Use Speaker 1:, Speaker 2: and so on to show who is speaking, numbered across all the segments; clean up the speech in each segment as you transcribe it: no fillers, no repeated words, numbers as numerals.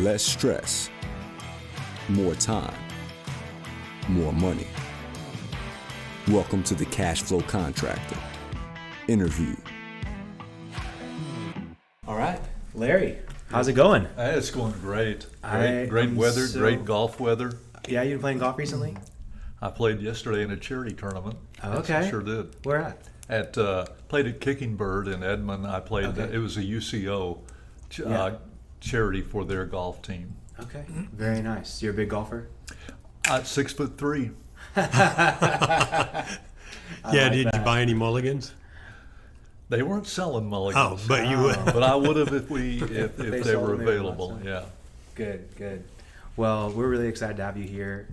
Speaker 1: less stress, more time, more money. Welcome to the Cashflow Contractor. Interview.
Speaker 2: All right, Larry, how's it going?
Speaker 3: It's going great. Great weather, great golf weather.
Speaker 2: Yeah, you been playing golf recently?
Speaker 3: I played yesterday in a charity tournament.
Speaker 2: Oh, okay.
Speaker 3: Yes, I sure did.
Speaker 2: Where at?
Speaker 3: Played at Kicking Bird in Edmond. I played.
Speaker 2: Okay.
Speaker 3: It was a UCO charity for their golf team.
Speaker 2: Okay, very nice. You're a big golfer?
Speaker 3: 6'3".
Speaker 4: Did you buy any mulligans?
Speaker 3: They weren't selling mulligans.
Speaker 4: Oh, but you would.
Speaker 3: But I would have if they
Speaker 2: sold
Speaker 3: were
Speaker 2: them,
Speaker 3: available.
Speaker 2: they would.
Speaker 3: Yeah.
Speaker 2: Good. Well, we're really excited to have you here.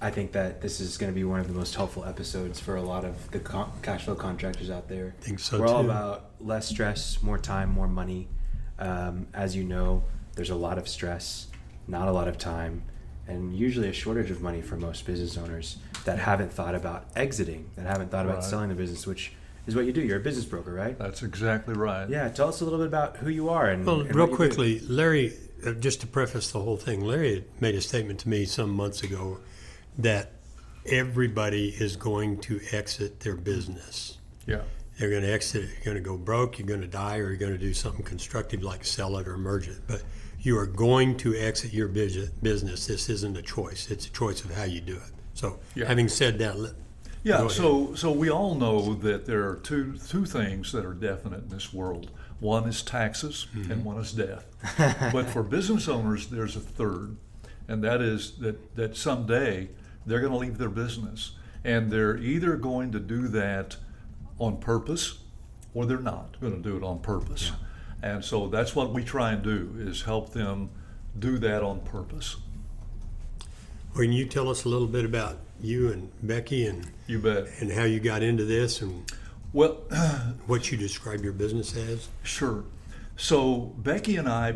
Speaker 2: I think that this is going to be one of the most helpful episodes for a lot of the cash flow contractors out there.
Speaker 4: I think so
Speaker 2: We're all
Speaker 4: too.
Speaker 2: about less stress, more time, more money. As you know, there's a lot of stress, not a lot of time, and usually a shortage of money for most business owners that haven't thought about exiting, that haven't thought about selling the business, which is what you do. You're a business broker, right?
Speaker 3: That's exactly right.
Speaker 2: Yeah. Tell us a little bit about who you are and
Speaker 4: Well,
Speaker 2: and
Speaker 4: real
Speaker 2: what you
Speaker 4: quickly, Larry, just to preface the whole thing, Larry had made a statement to me some months ago that everybody is going to exit their business.
Speaker 3: Yeah.
Speaker 4: They're going to exit it. You're going to go broke, you're going to die, or you're going to do something constructive like sell it or merge it. But you are going to exit your business. This isn't a choice. It's a choice of how you do it. So having said that,
Speaker 3: so we all know that there are two things that are definite in this world. One is taxes and one is death. But for business owners, there's a third, and that is that someday they're going to leave their business. And they're either going to do that on purpose or they're not going to do it on purpose. Yeah. And so that's what we try and do, is help them do that on purpose.
Speaker 4: Can you tell us a little bit about you and Becky and
Speaker 3: you bet, and
Speaker 4: how you got into this and what you describe your business as?
Speaker 3: Sure. So Becky and all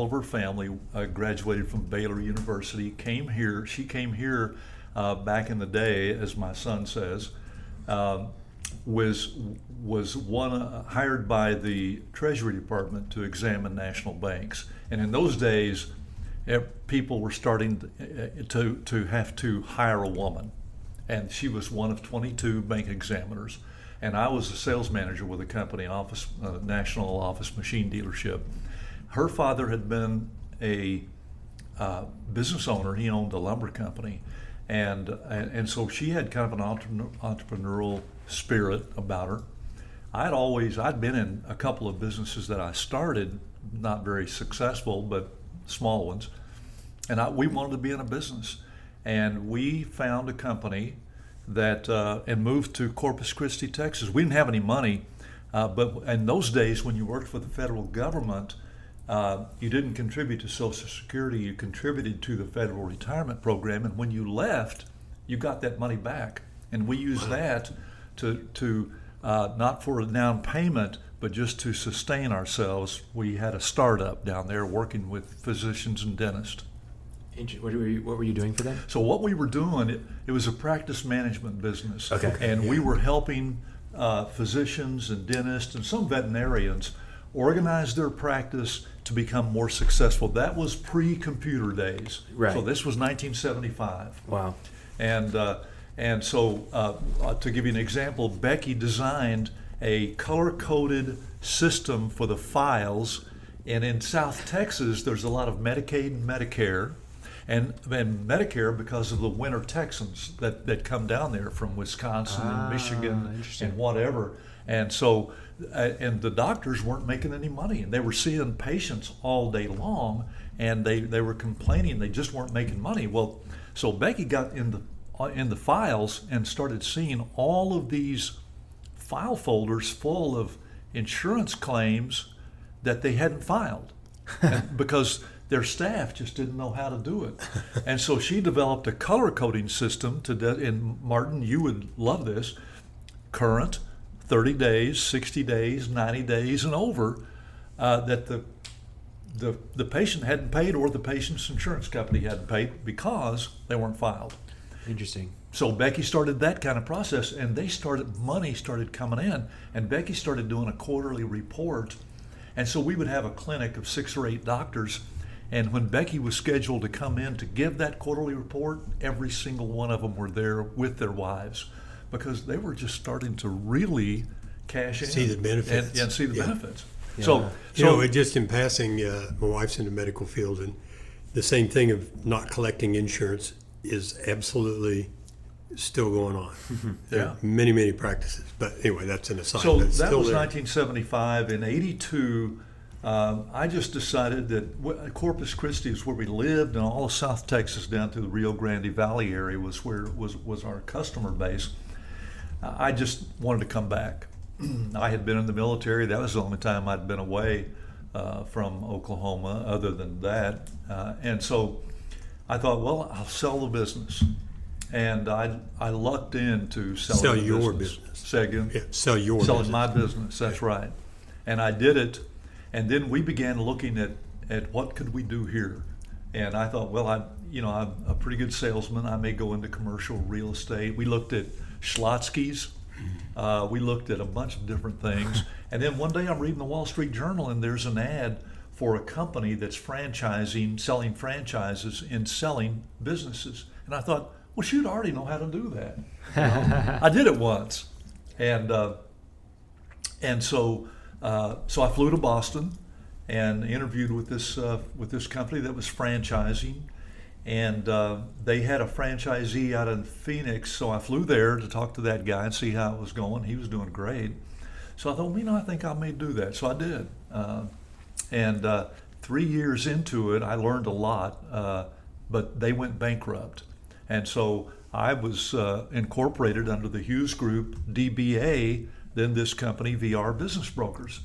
Speaker 3: of her family graduated from Baylor University. She came here back in the day, as my son says. Was hired by the Treasury Department to examine national banks, and in those days, people were starting to have to hire a woman, and she was one of 22 bank examiners, and I was a sales manager with a company national office machine dealership. Her father had been a business owner. He owned a lumber company, and so she had kind of an entrepreneurial spirit about her. I'd been in a couple of businesses that I started, not very successful, but small ones, and we wanted to be in a business, and we found a company that and moved to Corpus Christi, Texas. We didn't have any money, but in those days when you worked for the federal government, you didn't contribute to Social Security, you contributed to the federal retirement program, and when you left, you got that money back. And we used that to not for a down payment, but just to sustain ourselves. We had a startup down there working with physicians and dentists.
Speaker 2: What were you doing for them?
Speaker 3: So what we were doing, it was a practice management business.
Speaker 2: Okay.
Speaker 3: And we were helping physicians and dentists and some veterinarians organize their practice to become more successful. That was pre-computer days.
Speaker 2: Right.
Speaker 3: So this was 1975.
Speaker 2: Wow.
Speaker 3: And so to give you an example, Becky designed a color-coded system for the files. And in South Texas, there's a lot of Medicaid and Medicare. And Medicare, because of the winter Texans that come down there from Wisconsin and Michigan and whatever. And so, and the doctors weren't making any money, and they were seeing patients all day long, and they were complaining they just weren't making money. Well, so Becky got in the files and started seeing all of these file folders full of insurance claims that they hadn't filed, because their staff just didn't know how to do it. And so she developed a color coding system and Martin, you would love this, current, 30 days, 60 days, 90 days and over, that the patient hadn't paid or the patient's insurance company hadn't paid because they weren't filed.
Speaker 2: Interesting.
Speaker 3: So Becky started that kind of process, and money started coming in, and Becky started doing a quarterly report. And so we would have a clinic of 6 or 8 doctors. And when Becky was scheduled to come in to give that quarterly report, every single one of them were there with their wives, because they were just starting to really cash in.
Speaker 4: See the benefits.
Speaker 3: And see the benefits.
Speaker 2: Yeah.
Speaker 3: So,
Speaker 4: just in passing, my wife's in the medical field, and the same thing of not collecting insurance is absolutely still going on. There are many, many practices. But anyway, that's an aside.
Speaker 3: So
Speaker 4: but
Speaker 3: that
Speaker 4: still
Speaker 3: was
Speaker 4: there.
Speaker 3: 1975. In 82, I just decided that Corpus Christi is where we lived, and all of South Texas down to the Rio Grande Valley area was where was our customer base. I just wanted to come back. I had been in the military. That was the only time I'd been away from Oklahoma other than that. And so I thought, well, I'll sell the business. And I lucked into selling
Speaker 4: Sell
Speaker 3: the
Speaker 4: your
Speaker 3: business.
Speaker 4: business.
Speaker 3: Say again?
Speaker 4: Yeah, sell your
Speaker 3: Selling
Speaker 4: business.
Speaker 3: my business, that's right. And I did it. And then we began looking at what could we do here. And I thought, well, I'm a pretty good salesman. I may go into commercial real estate. We looked at Schlotzsky's. We looked at a bunch of different things. And then one day I'm reading the Wall Street Journal, and there's an ad for a company that's selling franchises in selling businesses. And I thought, well, shoot, I already know how to do that. I did it once. And so I flew to Boston and interviewed with this company that was franchising. And they had a franchisee out in Phoenix, so I flew there to talk to that guy and see how it was going. He was doing great. So I thought, I think I may do that. So I did. And 3 years into it, I learned a lot, but they went bankrupt. And so I was incorporated under the Hughes Group, DBA, then this company, VR Business Brokers.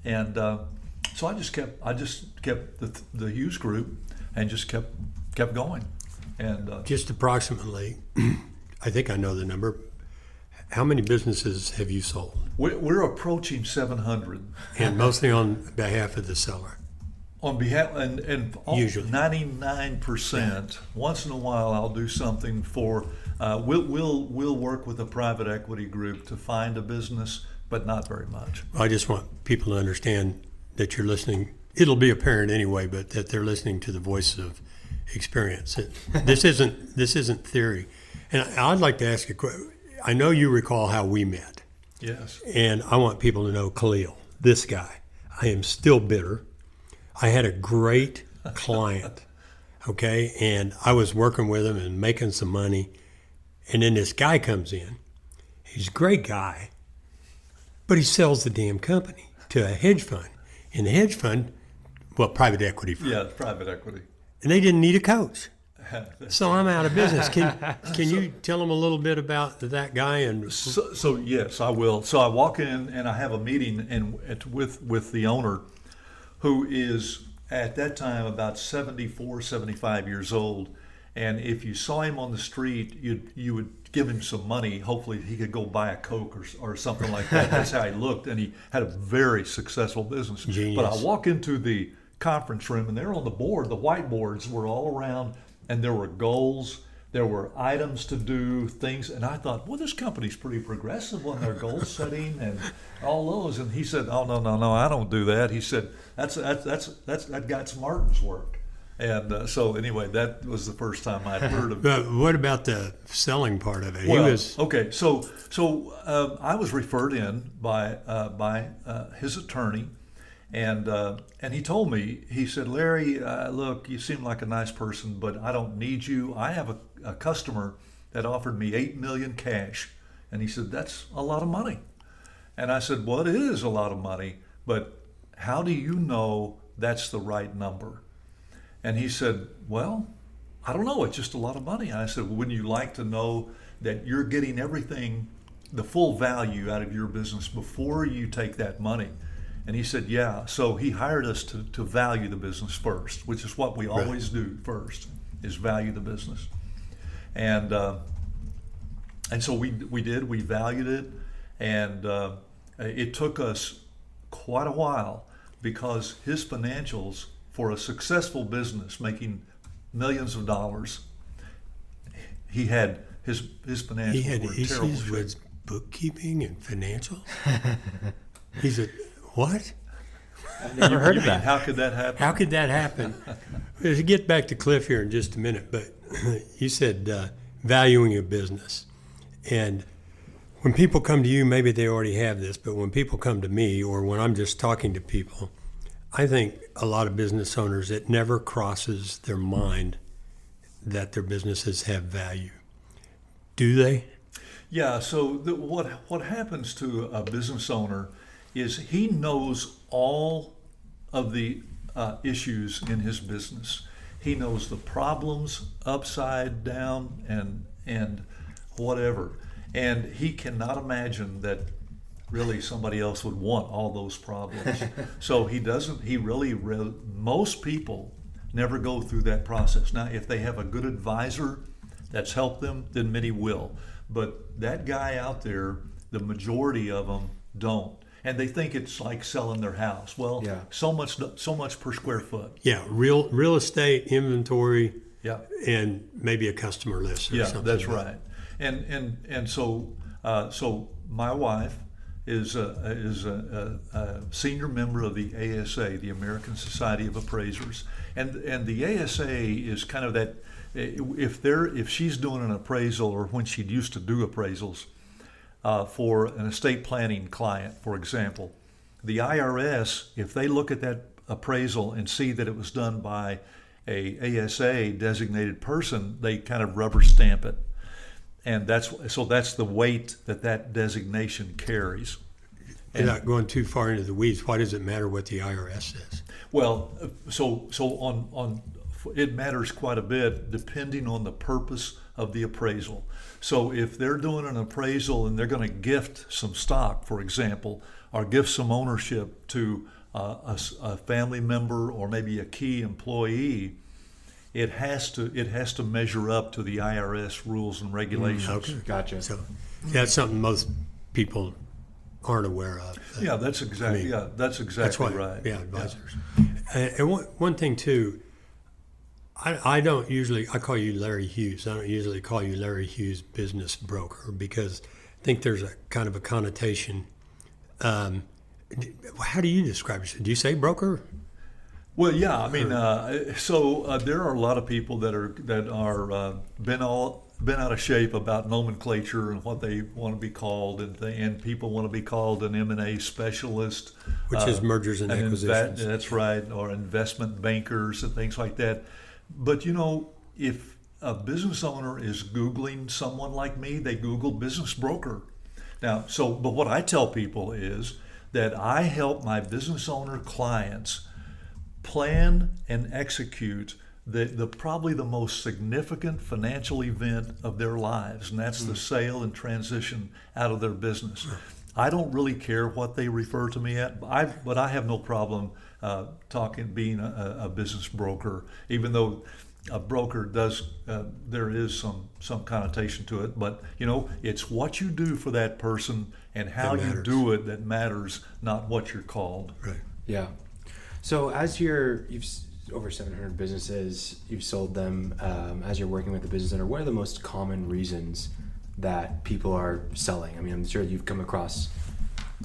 Speaker 3: And so I just kept the Hughes Group and just kept going. And
Speaker 4: Just approximately, I think I know the number. How many businesses have you sold?
Speaker 3: we're approaching 700
Speaker 4: And mostly on behalf of the seller.
Speaker 3: on behalf, and
Speaker 4: Usually.
Speaker 3: 99%. Once in a while, I'll do something for. We'll work with a private equity group to find a business, but not very much.
Speaker 4: I just want people to understand that you're listening. It'll be apparent anyway, but that they're listening to the voice of experience. This isn't theory. And I'd like to ask you a question. I know you recall how we met.
Speaker 3: Yes.
Speaker 4: And I want people to know Khalil, this guy. I am still bitter. I had a great client, okay? And I was working with him and making some money. And then this guy comes in. He's a great guy, but he sells the damn company to a hedge fund. And the hedge fund, private equity fund.
Speaker 3: Yeah, private equity.
Speaker 4: And they didn't need a coach. So I'm out of business. Can you tell them a little bit about that guy? And
Speaker 3: So yes, I will. So I walk in and I have a meeting with the owner, who is at that time about 74, 75 years old. And if you saw him on the street, you would give him some money. Hopefully he could go buy a Coke or something like that. That's how he looked. And he had a very successful business.
Speaker 4: Genius.
Speaker 3: But I walk into the conference room, and there on the board, the whiteboards were all around, and there were goals, there were items to do, things. And I thought, well, this company's pretty progressive on their goal setting and all those. And he said, oh, no, I don't do that. He said, that's that guy's Martin's work. And so anyway, that was the first time I'd heard of.
Speaker 4: But what about the selling part of it?
Speaker 3: Okay, so I was referred in by his attorney, and he told me, he said, Larry, look, you seem like a nice person, but I don't need you. I have a customer that offered me $8 million cash, and he said, that's a lot of money. And I said, well, it is a lot of money, but how do you know that's the right number? And he said, well, I don't know. It's just a lot of money. And I said, well, wouldn't you like to know that you're getting everything, the full value out of your business before you take that money? And he said, yeah. So he hired us to value the business first, which is what we always do first, is value the business. And so we did. We valued it. And it took us quite a while, because his financials for a successful business making millions of dollars, he had his financials
Speaker 4: he had
Speaker 3: were in terrible
Speaker 4: issues
Speaker 3: shape.
Speaker 4: with bookkeeping and financial. He said, what?
Speaker 2: I've never heard of that.
Speaker 3: How could that happen?
Speaker 4: How could that happen? To get back to Cliff here in just a minute, but you said valuing your business. And when people come to you, maybe they already have this, but when people come to me or when I'm just talking to people, I think a lot of business owners, it never crosses their mind that their businesses have value. Do they?
Speaker 3: Yeah, so what happens to a business owner is he knows all of the issues in his business. He knows the problems upside down and whatever. And he cannot imagine that really somebody else would want all those problems. So most people never go through that process. Now, if they have a good advisor that's helped them, then many will. But that guy out there, the majority of them don't. And they think it's like selling their house. Well,
Speaker 2: Yeah.
Speaker 3: so much per square foot.
Speaker 4: Yeah, real estate, inventory,
Speaker 3: Yeah.
Speaker 4: and maybe a customer list or
Speaker 3: Yeah,
Speaker 4: something.
Speaker 3: that's
Speaker 4: like
Speaker 3: right. And so my wife is a senior member of the ASA, the American Society of Appraisers, and the ASA is kind of that. If she's doing an appraisal, or when she used to do appraisals for an estate planning client, for example, the IRS, if they look at that appraisal and see that it was done by a ASA designated person, they kind of rubber stamp it. And that's the weight that designation carries.
Speaker 4: Without going too far into the weeds, why does it matter what the IRS says?
Speaker 3: Well, so on it matters quite a bit depending on the purpose of the appraisal. So if they're doing an appraisal and they're going to gift some stock, for example, or gift some ownership to a family member or maybe a key employee, it has to measure up to the IRS rules and regulations.
Speaker 4: Okay.
Speaker 2: Gotcha.
Speaker 4: So that's something most people aren't aware of.
Speaker 3: Yeah, that's exactly
Speaker 4: That's why,
Speaker 3: right.
Speaker 4: Yeah, advisors. And one thing too, I don't usually, I call you Larry Hughes. I don't usually call you Larry Hughes business broker because I think there's a kind of a connotation. How do you describe yourself? Do you say broker?
Speaker 3: Well, yeah, I mean, there are a lot of people that are been out of shape about nomenclature and what they want to be called, and people want to be called an M&A specialist,
Speaker 4: Which is mergers and acquisitions.
Speaker 3: That's right, or investment bankers and things like that. But if a business owner is Googling someone like me, they Google business broker. Now, but what I tell people is that I help my business owner clients plan and execute the probably the most significant financial event of their lives, and that's the sale and transition out of their business. I don't really care what they refer to me at, but I have no problem being a business broker, even though a broker does there is some connotation to it. But it's what you do for that person and how you do it that matters, not what you're called.
Speaker 4: Right.
Speaker 2: Yeah. So as you've over 700 businesses, you've sold them, as you're working with a business owner, what are the most common reasons that people are selling? I mean, I'm sure you've come across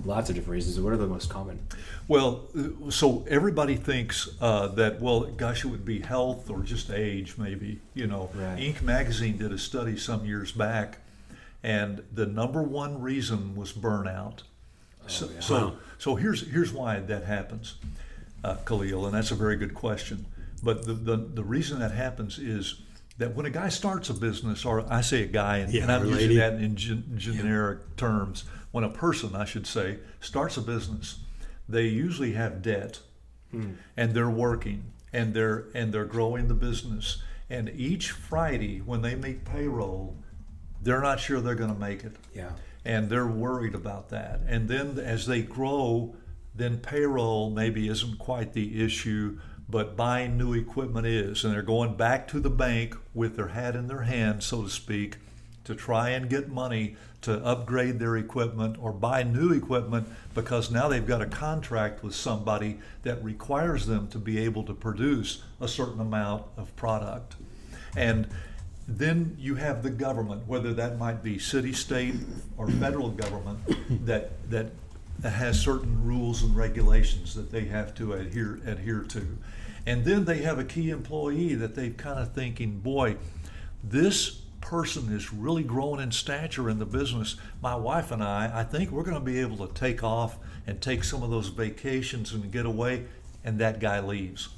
Speaker 2: lots of different reasons. What are the most common?
Speaker 3: Well, so everybody thinks that, well, gosh, it would be health or just age, maybe.
Speaker 2: Right.
Speaker 3: Inc. magazine did a study some years back, and the number one reason was burnout. So here's why that happens. Khalil, and that's a very good question. But the reason that happens is that when a guy starts a business, or I say a guy, and I'm using that in generic terms, when a person, I should say, starts a business, they usually have debt, and they're working, and they're growing the business. And each Friday when they make payroll, they're not sure they're going to make it.
Speaker 2: Yeah.
Speaker 3: And they're worried about that. And then as they grow, then payroll maybe isn't quite the issue, but buying new equipment is. And they're going back to the bank with their hat in their hand, so to speak, to try and get money to upgrade their equipment or buy new equipment, because now they've got a contract with somebody that requires them to be able to produce a certain amount of product. And then you have the government, whether that might be city, state, or federal government, that has certain rules and regulations that they have to adhere to. And then they have a key employee that they're kind of thinking, boy, this person is really growing in stature in the business. My wife and I think we're going to be able to take off and take some of those vacations and get away, and that guy leaves.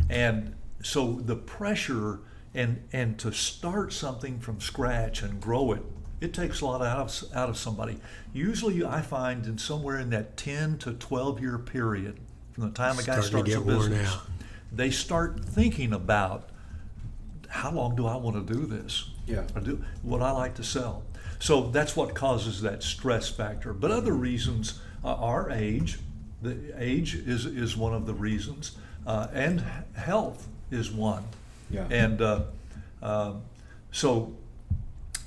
Speaker 3: And so the pressure and to start something from scratch and grow it, it takes a lot out of somebody. Usually I find in somewhere in that 10 to 12 year period from the time a guy starts a business, they start thinking about, how long do I want to do this?
Speaker 2: Yeah.
Speaker 3: Or do what I like to sell. So that's what causes that stress factor. But other reasons are age. The age is one of the reasons, and health is one.
Speaker 2: Yeah.
Speaker 3: And so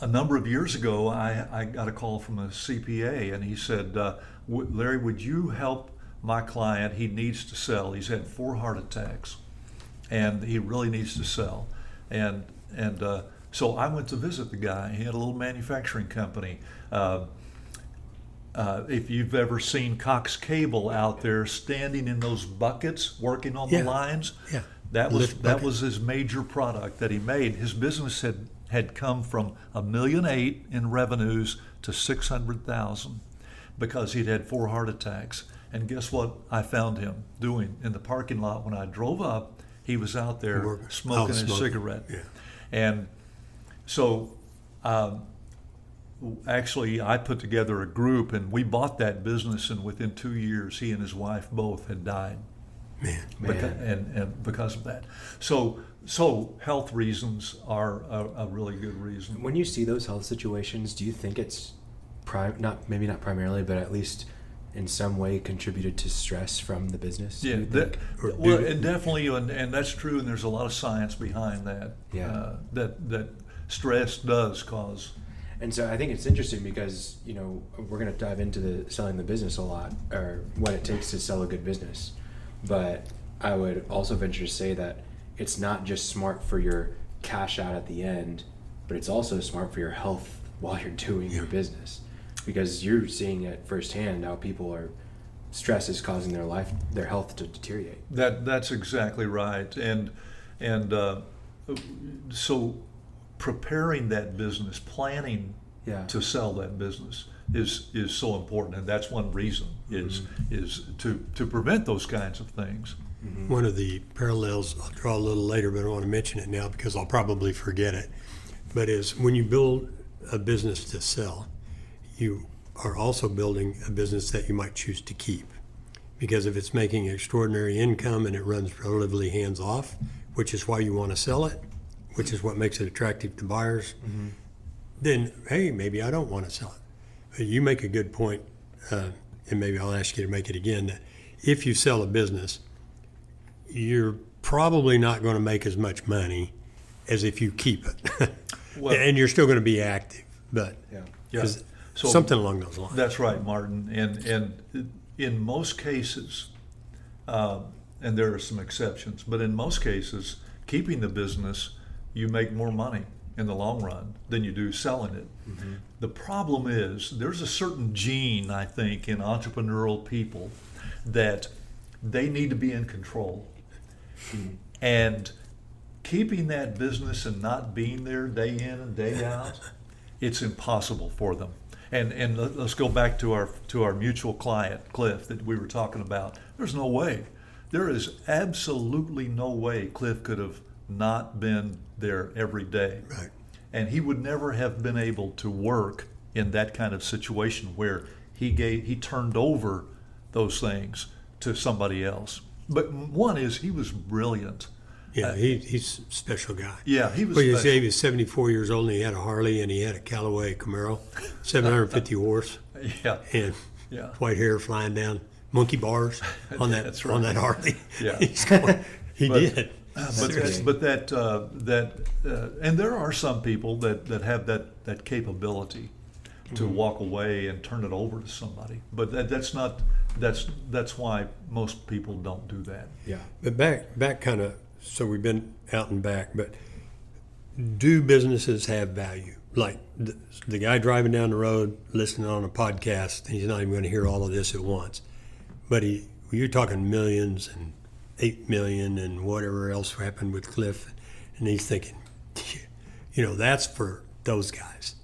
Speaker 3: a number of years ago, I got a call from a CPA, and he said, Larry, would you help my client? He needs to sell. He's had 4 heart attacks, and he really needs to sell. And so I went to visit the guy. He had a little manufacturing company. If you've ever seen Cox Cable out there standing in those buckets working on the lines, that was his major product that he made. His business had come from $1.8 million in revenues to $600,000 because he'd had 4 heart attacks. And guess what I found him doing in the parking lot when I drove up? He was out there smoking his cigarette. Yeah. And so actually I put together a group, and we bought that business, and within 2 years he and his wife both had died.
Speaker 4: Man.
Speaker 3: And because of that. So health reasons are a really good reason.
Speaker 2: When you see those health situations, do you think it's maybe not primarily, but at least in some way contributed to stress from the business?
Speaker 3: Yeah, and definitely, and that's true, and there's a lot of science behind that.
Speaker 2: Yeah.
Speaker 3: That stress does cause.
Speaker 2: And so I think it's interesting because, we're going to dive into the selling the business a lot, or what it takes to sell a good business. But I would also venture to say that it's not just smart for your cash out at the end, but it's also smart for your health while you're doing your business. Because you're seeing it firsthand how stress is causing their health to deteriorate.
Speaker 3: That's exactly right, and so preparing that business, planning to sell that business is so important, and that's one reason is to prevent those kinds of things.
Speaker 2: Mm-hmm.
Speaker 4: One of the parallels I'll draw a little later, but I don't want to mention it now because I'll probably forget it. But is when you build a business to sell, you are also building a business that you might choose to keep. Because if it's making extraordinary income and it runs relatively hands-off, which is why you want to sell it, which is what makes it attractive to buyers, then, hey, maybe I don't want to sell it. But you make a good point, and maybe I'll ask you to make it again, that if you sell a business, you're probably not going to make as much money as if you keep it. Well, and you're still going to be active, but
Speaker 3: So
Speaker 4: something along those lines.
Speaker 3: That's right, Martin. And in most cases, and there are some exceptions, but in most cases, keeping the business, you make more money in the long run than you do selling it. Mm-hmm. The problem is there's a certain gene, I think, in entrepreneurial people that they need to be in control. Mm-hmm. And keeping that business and not being there day in and day out, it's impossible for them. And let's go back to our mutual client, Cliff, that we were talking about. There's no way. There is absolutely no way Cliff could have not been there every day.
Speaker 4: Right.
Speaker 3: And he would never have been able to work in that kind of situation where he turned over those things to somebody else. But one is he was brilliant.
Speaker 4: Yeah, he's a special guy.
Speaker 3: Yeah, he was
Speaker 4: special.
Speaker 3: special.
Speaker 4: He was 74 years old, and he had a Harley, and he had a Callaway Camaro, 750 horse.
Speaker 3: Yeah.
Speaker 4: And white hair flying down, monkey bars on that
Speaker 3: That's right.
Speaker 4: on that Harley.
Speaker 3: Yeah.
Speaker 4: He did.
Speaker 3: And there are some people that have that capability to walk away and turn it over to somebody. But that's why most people don't do that.
Speaker 2: Yeah.
Speaker 4: But back kind of, so we've been out and back, but do businesses have value? like the guy driving down the road listening on a podcast, he's not even going to hear all of this at once. But you're talking millions and 8 million and whatever else happened with Cliff, and he's thinking, that's for those guys.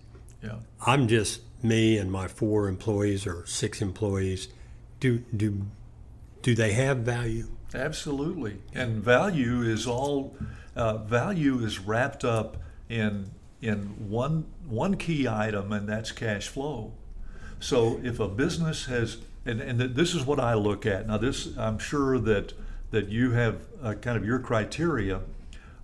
Speaker 3: Yeah.
Speaker 4: I'm just me and my 4 employees or 6 employees. Do they have value?
Speaker 3: Absolutely. And value is wrapped up in one key item, and that's cash flow. So if a business has, and this is what I look at. Now this, I'm sure that you have kind of your criteria,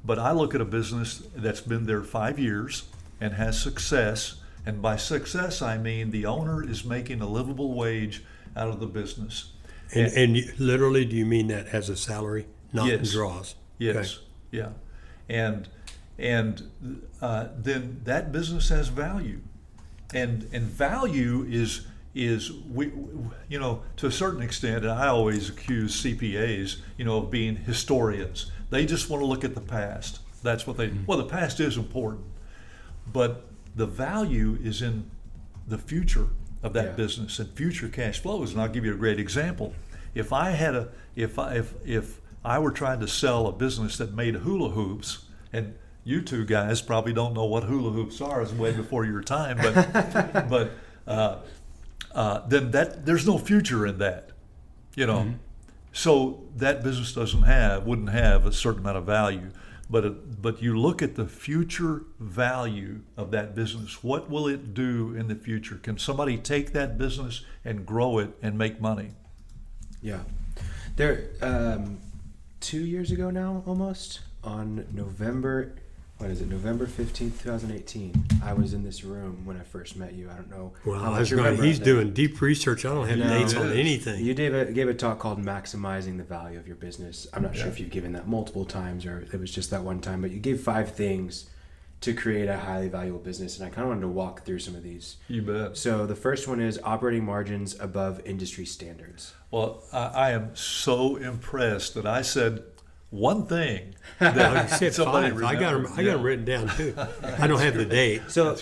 Speaker 3: but I look at a business that's been there 5 years and has success. And by success, I mean the owner is making a livable wage out of the business.
Speaker 4: And literally, do you mean that as a salary, not in
Speaker 3: Yes.
Speaker 4: draws?
Speaker 3: Yes.
Speaker 4: Okay.
Speaker 3: Yeah. And then that business has value, and value is we to a certain extent. And I always accuse CPAs of being historians. They just want to look at the past. That's what they. Well, the past is important, but the value is in the future of that business and future cash flows. And I'll give you a great example. If I were trying to sell a business that made hula hoops, and you two guys probably don't know what hula hoops are, it's way before your time, but then there's no future in that, So that business wouldn't have a certain amount of value. But you look at the future value of that business. What will it do in the future? Can somebody take that business and grow it and make money?
Speaker 2: Yeah. There, 2 years ago now, almost, on November 15th, 2018, I was in this room when I first met you. I don't know.
Speaker 4: Well, he's doing deep research. I don't have dates on anything.
Speaker 2: You gave a talk called Maximizing the Value of Your Business. I'm not sure if you've given that multiple times or it was just that one time, but you gave 5 things to create a highly valuable business, and I kind of wanted to walk through some of these.
Speaker 3: You bet.
Speaker 2: So the first one is operating margins above industry standards.
Speaker 3: Well, I am so impressed that I said one thing that
Speaker 4: You said
Speaker 3: somebody
Speaker 4: 5. I got
Speaker 3: remembered.
Speaker 4: them written down too. I don't have the date.
Speaker 2: So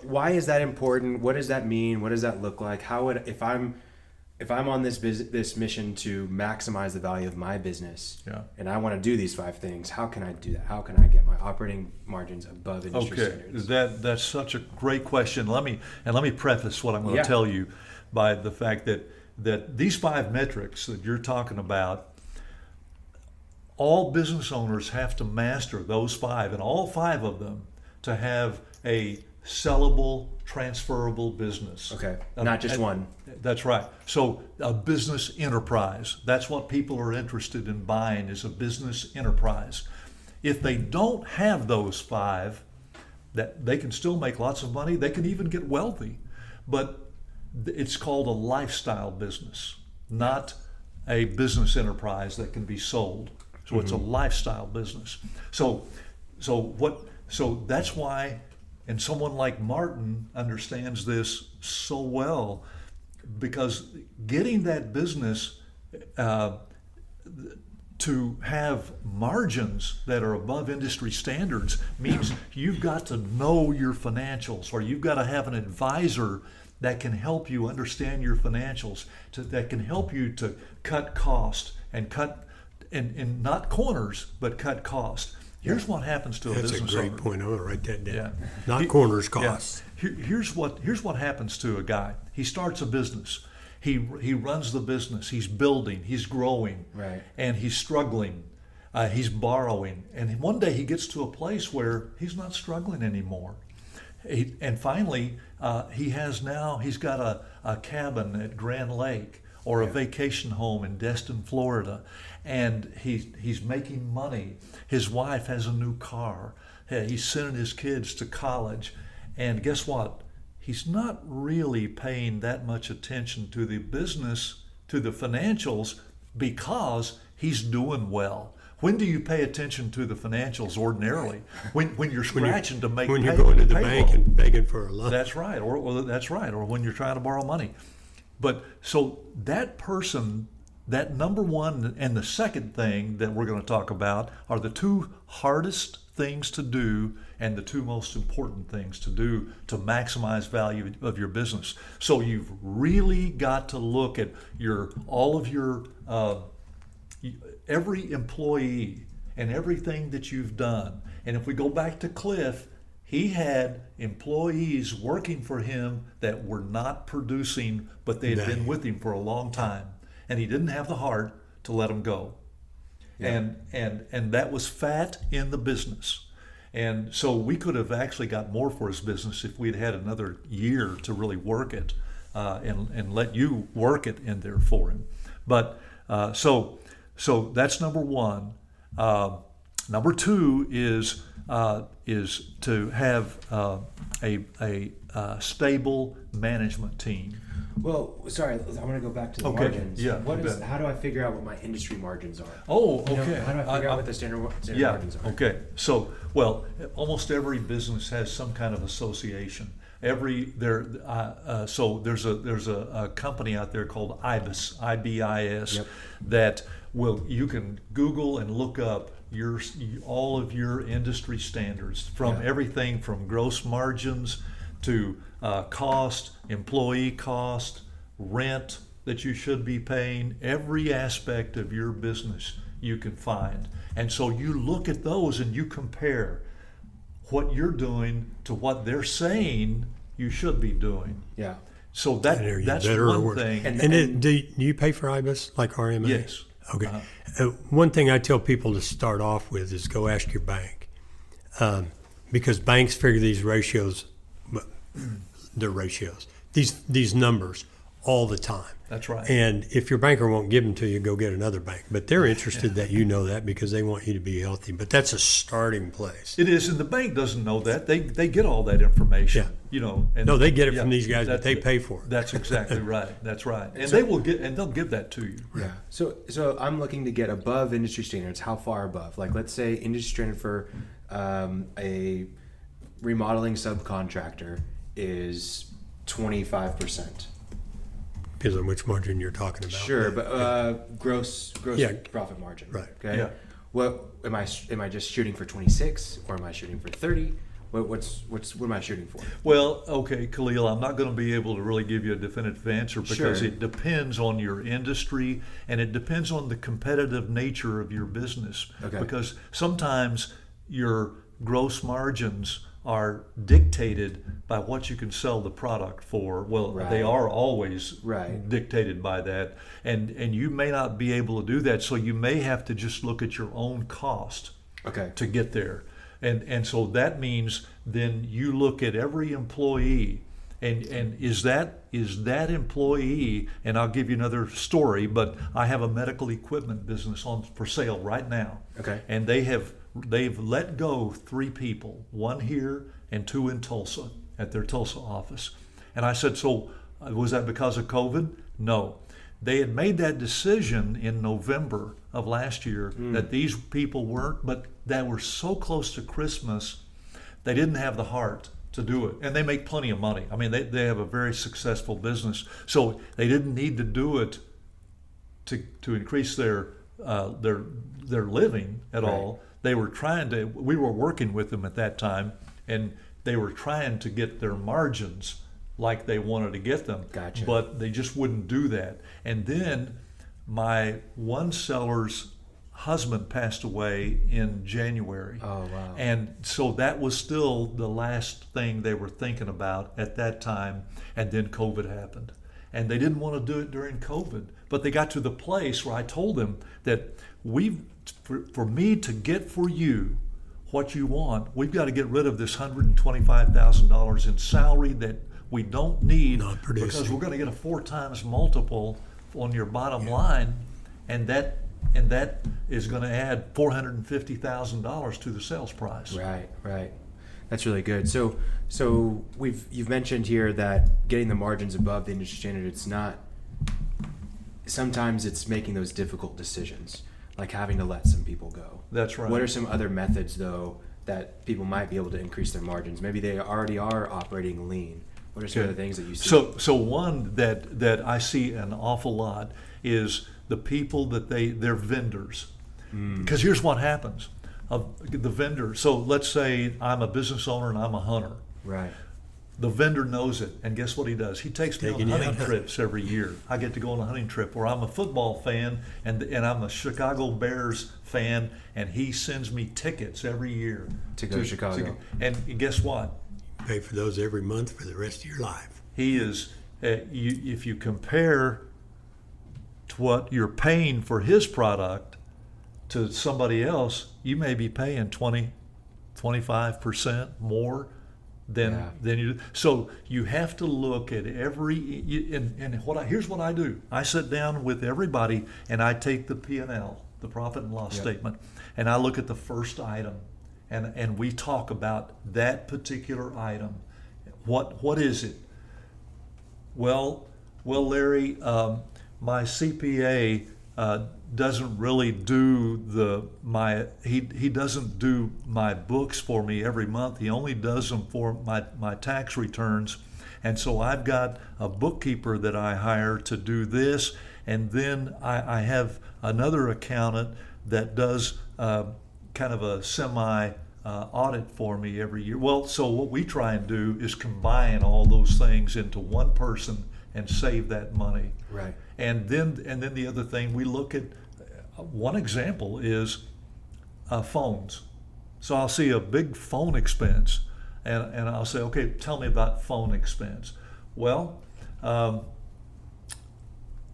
Speaker 2: why is that important? What does that mean? What does that look like? How would, if I'm on this mission to maximize the value of my business, and I want to do these 5 things, how can I do that? How can I get my operating margins above industry standards?
Speaker 3: That's such a great question. Let me preface what I'm going to tell you by the fact that these 5 metrics that you're talking about, all business owners have to master those 5, and all 5 of them to have a sellable, transferable business.
Speaker 2: Okay, not just one.
Speaker 3: That's right. So a business enterprise, that's what people are interested in buying, is a business enterprise. If they don't have those 5, that they can still make lots of money, they can even get wealthy, but it's called a lifestyle business, not a business enterprise that can be sold. So it's a lifestyle business. So that's why, and someone like Martin understands this so well, because getting that business to have margins that are above industry standards means you've got to know your financials, or you've got to have an advisor that can help you understand your financials, that can help you to cut cost and and not corners, but cut cost. Here's what happens to a business owner.
Speaker 4: That's a great point. I'm going to write that down.
Speaker 3: Yeah.
Speaker 4: Not corners, costs.
Speaker 3: Yeah. Here's what happens to a guy. He starts a business. He runs the business. He's building. He's growing.
Speaker 2: Right.
Speaker 3: And he's struggling. He's borrowing. And one day he gets to a place where he's not struggling anymore. And finally, he's got a cabin at Grand Lake, or a vacation home in Destin, Florida, and he's making money. His wife has a new car. He's sending his kids to college, and guess what? He's not really paying that much attention to the business, to the financials, because he's doing well. When do you pay attention to the financials ordinarily? When you're scratching to make
Speaker 4: when you're going to the bank and begging for a loan.
Speaker 3: That's right, or that's right, or when you're trying to borrow money. But so that person that number one and the second thing that we're going to talk about are the two hardest things to do and the two most important things to do to maximize value of your business. So you've really got to look at all of your every employee and everything that you've done. And if we go back to Cliff, he had employees working for him that were not producing, but they had been with him for a long time, and he didn't have the heart to let them go. Yeah. And that was fat in the business. And so we could have actually got more for his business if we'd had another year to really work it and let you work it in there for him. But so that's number one. Number two is to have a stable management team.
Speaker 2: Well, sorry, I want to go back to the margins.
Speaker 3: Yeah.
Speaker 2: How do I figure out what my industry margins are?
Speaker 3: Oh, okay.
Speaker 2: How do I figure out what the standard margins are?
Speaker 3: Okay. So, well, almost every business has some kind of association. So there's a company out there called IBIS, IBIS,
Speaker 2: yep.
Speaker 3: that you can Google and look up all of your industry standards, from everything from gross margins to cost, employee cost, rent that you should be paying. Every aspect of your business you can find. And so you look at those and you compare what you're doing to what they're saying you should be doing.
Speaker 2: Yeah.
Speaker 3: So that's one thing.
Speaker 4: And do you pay for IBIS like RMA?
Speaker 3: Yes.
Speaker 4: Okay. One thing I tell people to start off with is go ask your bank, because banks figure these ratios, they're ratios, these numbers all the time.
Speaker 3: That's right.
Speaker 4: And if your banker won't give them to you, go get another bank. But they're interested that you know that because they want you to be healthy. But that's a starting place.
Speaker 3: It is, and the bank doesn't know that. They get all that information.
Speaker 4: Yeah.
Speaker 3: And
Speaker 4: no, they get it from these guys that they pay for.
Speaker 3: That's exactly right. That's right. And they'll give that to you.
Speaker 2: Yeah. So I'm looking to get above industry standards. How far above? Like, let's say industry standard for a remodeling subcontractor is 25%.
Speaker 4: Depends on which margin you're talking about.
Speaker 2: Sure, but gross profit margin.
Speaker 4: Right.
Speaker 2: Okay.
Speaker 3: Yeah.
Speaker 2: What am I just shooting for 26, or am I shooting for 30? What am I shooting for?
Speaker 3: Well, okay, Khalil, I'm not going to be able to really give you a definitive answer because
Speaker 2: Sure.
Speaker 3: it depends on your industry and it depends on the competitive nature of your business.
Speaker 2: Okay.
Speaker 3: Because sometimes your gross margins are dictated by what you can sell the product for. Well,
Speaker 2: Right.
Speaker 3: they are always
Speaker 2: Right.
Speaker 3: dictated by that, and you may not be able to do that, so you may have to just look at your own cost
Speaker 2: Okay.
Speaker 3: to get there. And so that means then you look at every employee and is that employee, and I'll give you another story, but I have a medical equipment business for sale right now.
Speaker 2: Okay.
Speaker 3: And they've let go 3 people, 1 here and 2 in Tulsa at their Tulsa office. And I said, so was that because of COVID? No. They had made that decision in November of last year that these people weren't, but they were so close to Christmas, they didn't have the heart to do it. And they make plenty of money. I mean, they have a very successful business. So they didn't need to do it to increase their living at all. They were we were working with them at that time, and they were trying to get their margins like they wanted to get them.
Speaker 2: Gotcha.
Speaker 3: But they just wouldn't do that. And then my one seller's husband passed away in January.
Speaker 2: Oh, wow.
Speaker 3: And so that was still the last thing they were thinking about at that time. And then COVID happened. And they didn't want to do it during COVID. But they got to the place where I told them that for me to get for you what you want, we've got to get rid of this $125,000 in salary that we don't need, because we're going to get a 4 times multiple on your bottom line, and that is going to add $450,000 to the sales price.
Speaker 2: Right. That's really good. So you've mentioned here that getting the margins above the industry standard, it's not. Sometimes it's making those difficult decisions, like having to let some people go.
Speaker 3: That's right.
Speaker 2: What are some other methods, though, that people might be able to increase their margins? Maybe they already are operating lean. What are some other things that you see?
Speaker 3: So one that I see an awful lot is the people that they're vendors. Because here's what happens. The vendor, so let's say I'm a business owner and I'm a hunter.
Speaker 2: Right.
Speaker 3: The vendor knows it, and guess what he does? He takes me on
Speaker 4: Taking you
Speaker 3: hunting
Speaker 4: out.
Speaker 3: trips every year. I get to go on a hunting trip. Or I'm a football fan, and I'm a Chicago Bears fan, and he sends me tickets every year
Speaker 2: To go to Chicago.
Speaker 3: And guess what?
Speaker 4: Pay for those every month for the rest of your life.
Speaker 3: He is. If you compare to what you're paying for his product to somebody else, you may be paying 25% more than you do. So you have to look at here's what I do. I sit down with everybody and I take the P&L, the profit and loss statement, and I look at the first item, and we talk about that particular item. What is it? Well, Larry, my CPA doesn't really do he doesn't do my books for me every month. He only does them for my tax returns, and so I've got a bookkeeper that I hire to do this, and then I have another accountant that does kind of a semi audit for me every year. Well, so what we try and do is combine all those things into one person and save that money.
Speaker 2: Right.
Speaker 3: And then the other thing we look at, one example is phones. So I'll see a big phone expense, and I'll say, okay, tell me about phone expense. Well, I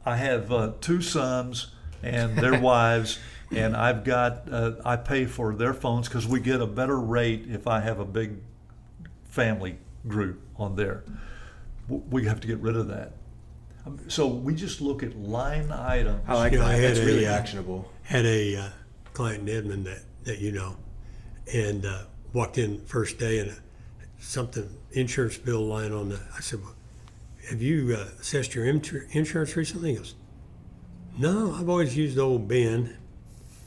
Speaker 3: have 2 sons and their wives, and I've got I pay for their phones because we get a better rate if I have a big family group on there. We have to get rid of that. So we just look at line items.
Speaker 2: I like
Speaker 4: You know,
Speaker 2: that.
Speaker 4: I had
Speaker 2: That's really
Speaker 4: a,
Speaker 2: actionable.
Speaker 4: Had a client in Edmond that you know, and walked in first day and something insurance bill line on the. I said, well, "Have you assessed your insurance recently?" He goes, "No, I've always used old Ben."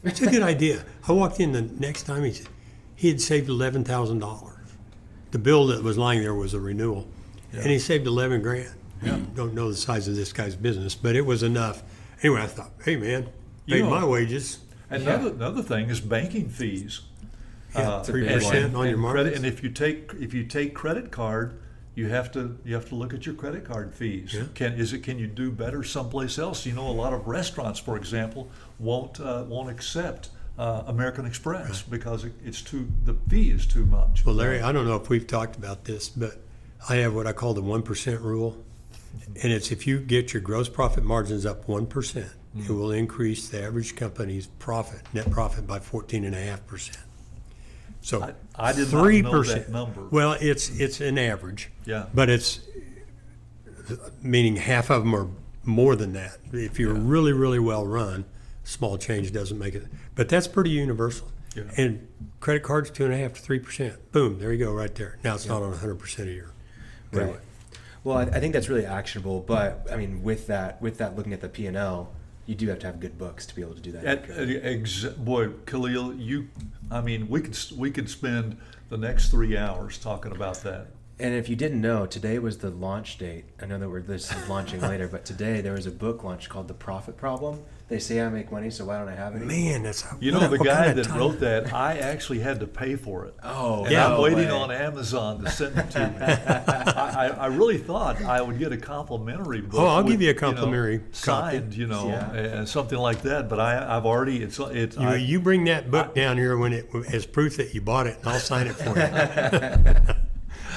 Speaker 4: It's a good idea. I walked in the next time. He said he had saved $11,000. The bill that was lying there was a renewal, and he saved 11 grand. Don't know the size of this guy's business, but it was enough. Anyway, I thought, hey man, paid my wages.
Speaker 3: Another thing is banking fees.
Speaker 4: Yeah, 3% on your margins.
Speaker 3: And if you take credit card, you have to look at your credit card fees.
Speaker 4: Yeah.
Speaker 3: Can you do better someplace else? You know, a lot of restaurants, for example, won't accept American Express because the fee is too much.
Speaker 4: Well, Larry, I don't know if we've talked about this, but I have what I call the 1% rule. And it's if you get your gross profit margins up 1%, it will increase the average company's net profit by 14.5%. So
Speaker 3: I did
Speaker 4: 3%.
Speaker 3: not know that number.
Speaker 4: Well, it's an average.
Speaker 3: Yeah.
Speaker 4: But it's meaning half of them are more than that. If you're really, really well run, small change doesn't make it. But that's pretty universal.
Speaker 3: Yeah.
Speaker 4: And credit cards 2.5% to 3%. Boom, there you go, right there. Now it's not on 100% a year.
Speaker 2: Right.
Speaker 4: Anyway.
Speaker 2: Well, I think that's really actionable, but I mean, with that looking at the P&L, you do have to have good books to be able to do that.
Speaker 3: Boy, Khalil, we could spend the next 3 hours talking about that.
Speaker 2: And if you didn't know, today was the launch date. I know that this is launching later, but today there was a book launch called The Profit Problem. They say I make money, so why don't I have any?
Speaker 4: Man, the
Speaker 3: guy that wrote that, I actually had to pay for it.
Speaker 2: Oh,
Speaker 3: and
Speaker 2: yeah.
Speaker 3: I'm waiting on Amazon to send it to me. I really thought I would get a complimentary book.
Speaker 4: Oh, I'll give you a complimentary
Speaker 3: signed, and something like that. But I've already
Speaker 4: you bring that book down here as proof that you bought it, and I'll sign it for you.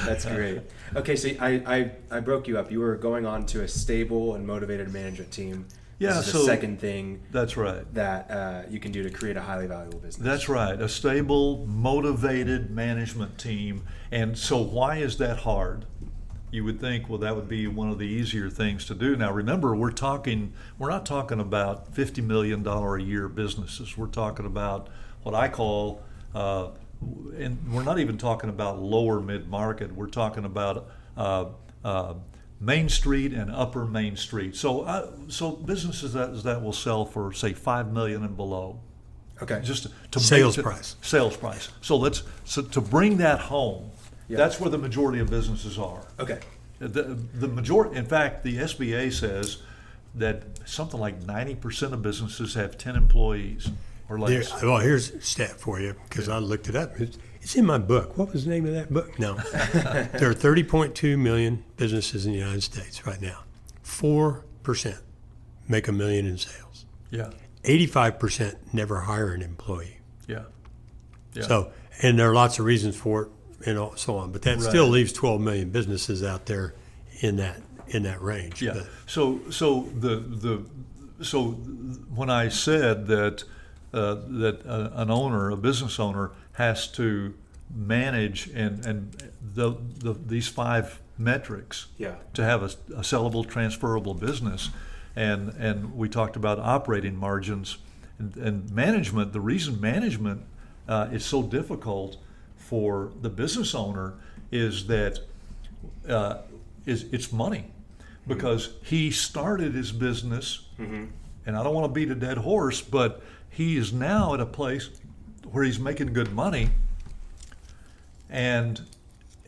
Speaker 2: That's great. Okay, so I broke you up. You were going on to a stable and motivated management team.
Speaker 3: Yeah,
Speaker 2: this is the second thing.
Speaker 3: That's right.
Speaker 2: That you can do to create a highly valuable business.
Speaker 3: That's right. A stable, motivated management team. And so, why is that hard? You would think, well, that would be one of the easier things to do. Now, remember, we're not talking about $50 million a year businesses. We're talking about what I call, and we're not even talking about lower mid-market. We're talking about Main Street and Upper Main Street. So businesses that will sell for, say, $5 million and below.
Speaker 2: Okay.
Speaker 3: Just to
Speaker 4: Sales price.
Speaker 3: So to bring that home. Yeah. That's where the majority of businesses are.
Speaker 2: Okay.
Speaker 3: The majority, in fact, the SBA says that something like 90% of businesses have 10 employees or less.
Speaker 4: Well, here's a stat for you, because I looked it up. It's in my book. What was the name of that book? No. There are 30.2 million businesses in the United States right now. 4% make $1 million in sales.
Speaker 3: Yeah.
Speaker 4: 85% never hire an employee.
Speaker 3: Yeah. Yeah.
Speaker 4: So, and there are lots of reasons for it, and so on. But that still leaves 12 million businesses out there in that range.
Speaker 3: Yeah.
Speaker 4: But,
Speaker 3: So when I said that an owner, a business owner, has to manage and these 5 metrics to have a sellable, transferable business, and we talked about operating margins and management. The reason management is so difficult for the business owner is that it's money, because he started his business, and I don't want to beat a dead horse, but he is now at a place where he's making good money, and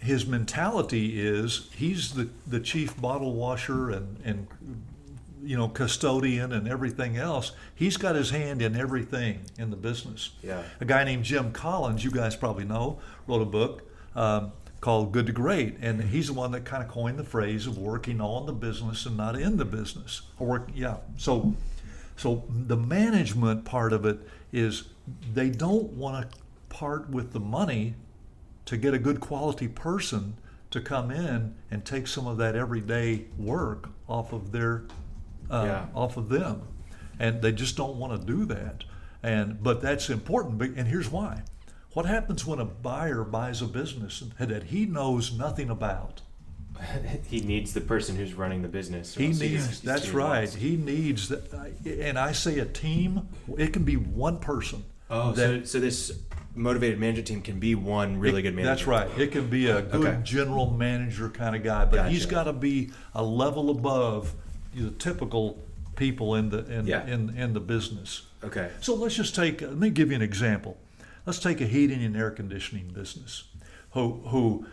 Speaker 3: his mentality is he's the chief bottle washer and custodian and everything else. He's got his hand in everything in the business.
Speaker 2: Yeah.
Speaker 3: A guy named Jim Collins, you guys probably know, wrote a book called Good to Great, and he's the one that kind of coined the phrase of working on the business and not in the business. So the management part of it is they don't want to part with the money to get a good quality person to come in and take some of that everyday work off of their off of them, and they just don't want to do that. But that's important. And here's why: what happens when a buyer buys a business that he knows nothing about?
Speaker 2: He needs the person who's running the business.
Speaker 3: He needs. That's right. He needs that. And I say a team. It can be one person.
Speaker 2: Oh, so this motivated management team can be one really good manager.
Speaker 3: That's right. It can be a good general manager kind of guy, but he's got to be a level above the typical people in the business.
Speaker 2: Okay.
Speaker 3: So let me give you an example. Let's take a heating and air conditioning business, who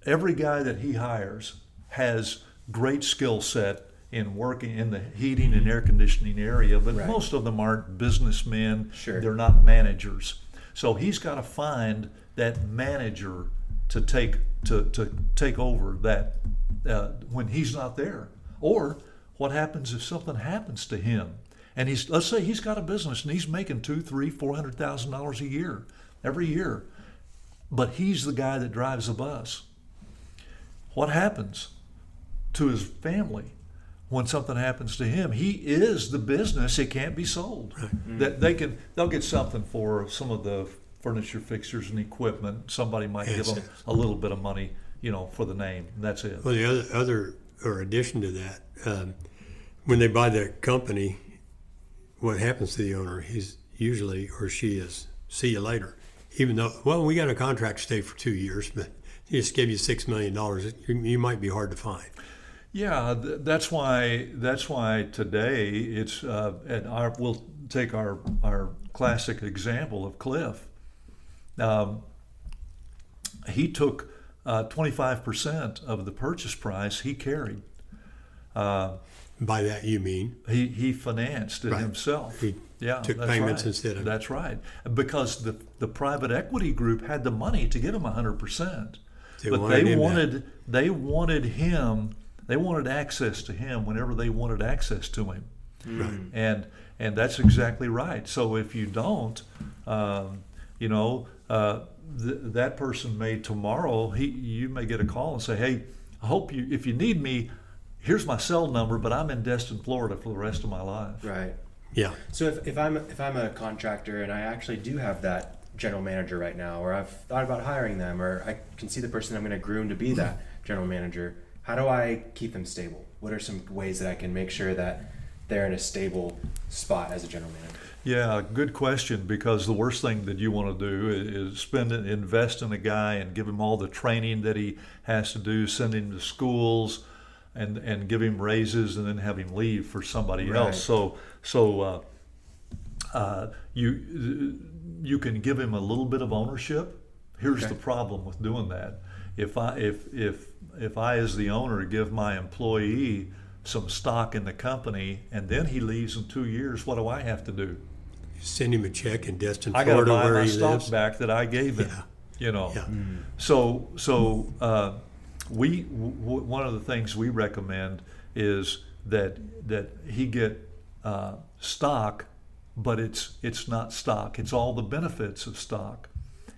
Speaker 3: every guy that he hires has great skill set in working in the heating and air conditioning area, but most of them aren't businessmen.
Speaker 2: Sure.
Speaker 3: They're not managers. So he's got to find that manager to take over that when he's not there. Or what happens if something happens to him? And let's say he's got a business and he's making $200,000, $300,000, $400,000 a year, every year, but he's the guy that drives the bus. What happens to his family when something happens to him? He is the business. It can't be sold. Right. That they'll get something for some of the furniture fixtures and equipment. Somebody might give them a little bit of money, for the name. That's it.
Speaker 4: Well, the other addition to that, when they buy the company, what happens to the owner? He's usually, or she is, see you later. Even though, we got a contract to stay for 2 years, but he just gave you $6 million. You might be hard to find.
Speaker 3: Yeah, that's why today it's we'll take our classic example of Cliff. He took 25% of the purchase price he carried.
Speaker 4: By that you mean?
Speaker 3: He financed it himself.
Speaker 4: He took payments instead of.
Speaker 3: That's right, because the private equity group had the money to give him 100%, but they wanted him. They wanted access to him whenever they wanted access to him. Right. And that's exactly right. So if you don't, that person may tomorrow, you may get a call and say, hey, I hope if you need me, here's my cell number, but I'm in Destin, Florida for the rest of my life.
Speaker 2: Right.
Speaker 4: Yeah.
Speaker 2: So if I'm a contractor and I actually do have that general manager right now, or I've thought about hiring them, or I can see the person I'm going to groom to be that general manager, how do I keep them stable? What are some ways that I can make sure that they're in a stable spot as a general manager?
Speaker 3: Yeah, good question, because the worst thing that you want to do is invest in a guy and give him all the training that he has to do, send him to schools and give him raises and then have him leave for somebody else. So you can give him a little bit of ownership. Here's the problem with doing that. If I as the owner give my employee some stock in the company, and then he leaves in 2 years, what do I have to do?
Speaker 4: Send him a check in Destin,
Speaker 3: I got to
Speaker 4: Florida,
Speaker 3: buy
Speaker 4: where
Speaker 3: my
Speaker 4: he
Speaker 3: stock
Speaker 4: lives.
Speaker 3: back that I gave him.
Speaker 4: Yeah.
Speaker 3: You know.
Speaker 4: Yeah.
Speaker 3: So one of the things we recommend is that he get stock, but it's not stock. It's all the benefits of stock,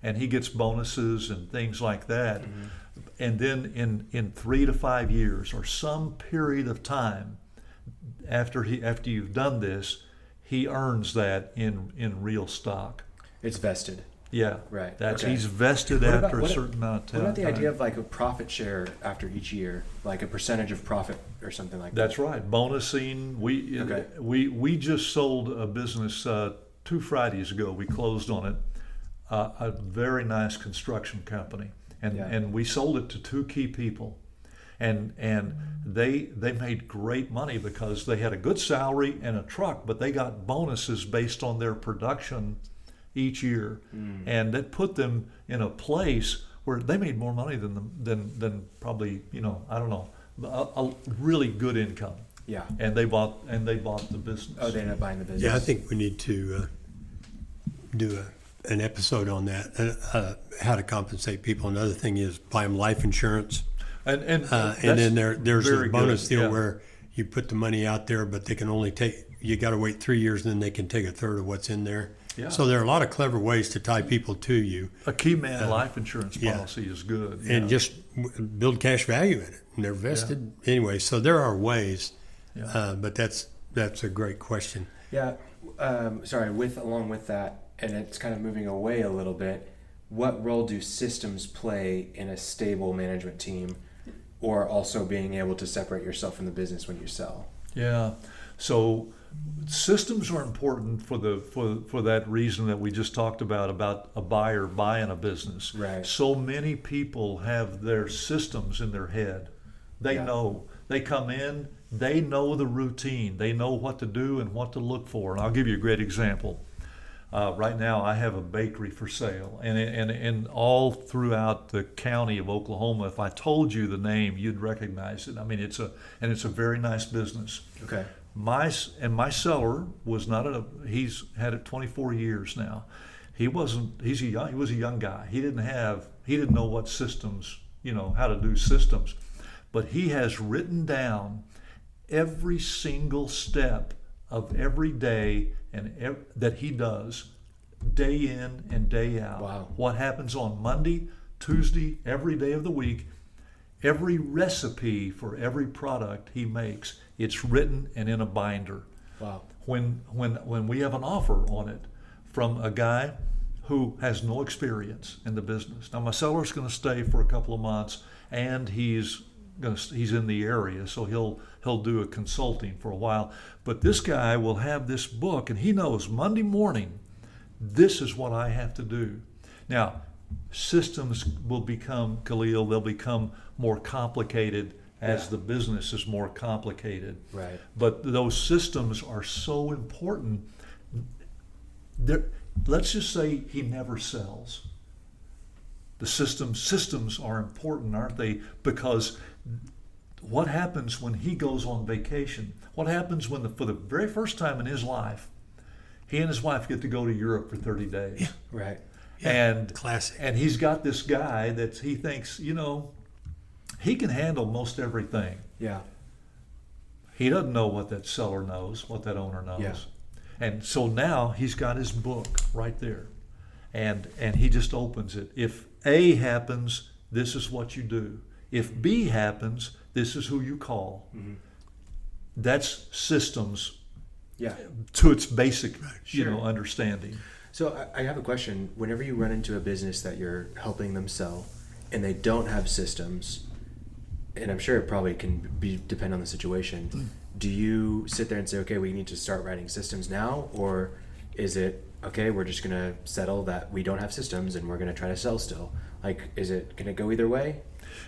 Speaker 3: and he gets bonuses and things like that. And then in 3 to 5 years or some period of time after you've done this, he earns that in real stock.
Speaker 2: It's vested.
Speaker 3: Yeah,
Speaker 2: Right.
Speaker 3: That's
Speaker 2: Okay.
Speaker 3: He's vested
Speaker 2: What
Speaker 3: after
Speaker 2: about-
Speaker 3: a certain amount of time.
Speaker 2: What about the idea of like a profit share after each year, like a percentage of profit or something like that?
Speaker 3: That's right. Bonusing.
Speaker 2: Okay.
Speaker 3: We just sold a business 2 Fridays ago. We closed on it. A very nice construction company, and we sold it to 2 key people, and they made great money because they had a good salary and a truck, but they got bonuses based on their production each year, and that put them in a place where they made more money than probably, I don't know, a really good income.
Speaker 2: Yeah.
Speaker 3: And they bought the business.
Speaker 2: Oh, they ended up buying the business.
Speaker 4: Yeah, I think we need to do an episode on that, how to compensate people. Another thing is buy them life insurance.
Speaker 3: And
Speaker 4: And then there's a
Speaker 3: very
Speaker 4: bonus
Speaker 3: good,
Speaker 4: deal
Speaker 3: yeah.
Speaker 4: where you put the money out there, but they can only you got to wait 3 years, and then they can take a third of what's in there.
Speaker 3: Yeah.
Speaker 4: So there are a lot of clever ways to tie people to you,
Speaker 3: A key man life insurance
Speaker 4: yeah.
Speaker 3: policy is good.
Speaker 4: and
Speaker 3: yeah.
Speaker 4: just build cash value in it. And they're vested anyway. So there are ways,
Speaker 3: Yeah.
Speaker 4: but that's a great question.
Speaker 2: Yeah. Sorry. Along with that, and it's kind of moving away a little bit. What role do systems play in a stable management team, or also being able to separate yourself from the business when you sell?
Speaker 3: Yeah. So systems are important for that reason that we just talked about a buyer buying a business.
Speaker 2: Right.
Speaker 3: So many people have their systems in their head. They
Speaker 2: Yeah.
Speaker 3: know. They come in, they know the routine. They know what to do and what to look for. And I'll give you a great example. Right now, I have a bakery for sale, and all throughout the county of Oklahoma. If I told you the name, you'd recognize it. I mean, it's a very nice business.
Speaker 2: Okay.
Speaker 3: My seller was not he's had it 24 years now. He was a young guy. He didn't know what systems, how to do systems, but he has written down every single step of every day that he does, day in and day out.
Speaker 2: Wow.
Speaker 3: What happens on Monday, Tuesday, every day of the week, every recipe for every product he makes, it's written and in a binder.
Speaker 2: Wow.
Speaker 3: When we have an offer on it from a guy who has no experience in the business. Now my seller's going to stay for a couple of months, and he's in the area, so he'll do a consulting for a while. But this guy will have this book, and he knows Monday morning, this is what I have to do. Now, systems will become, Khalil, they'll become more complicated as the business is more complicated.
Speaker 2: Right.
Speaker 3: But those systems are so important. Let's just say he never sells. The systems are important, aren't they? Because what happens when he goes on vacation? What happens when for the very first time in his life, he and his wife get to go to Europe for 30 days?
Speaker 4: Yeah.
Speaker 2: Right.
Speaker 4: Yeah,
Speaker 3: And
Speaker 4: classic.
Speaker 3: And he's got this guy that he thinks, he can handle most everything.
Speaker 2: Yeah.
Speaker 3: He doesn't know what that seller knows, what that owner knows.
Speaker 2: Yeah.
Speaker 3: And so now he's got his book right there. And he just opens it. If A happens, this is what you do. If B happens, this is who you call.
Speaker 2: Mm-hmm.
Speaker 3: That's systems
Speaker 2: Yeah.
Speaker 3: to its basic,
Speaker 2: Sure.
Speaker 3: understanding.
Speaker 2: So I have a question. Whenever you run into a business that you're helping them sell, and they don't have systems, and I'm sure it probably can depend on the situation. Do you sit there and say, okay, we need to start writing systems now, or is it okay, we're just gonna settle that we don't have systems and we're gonna try to sell still? Like, is it gonna go either way?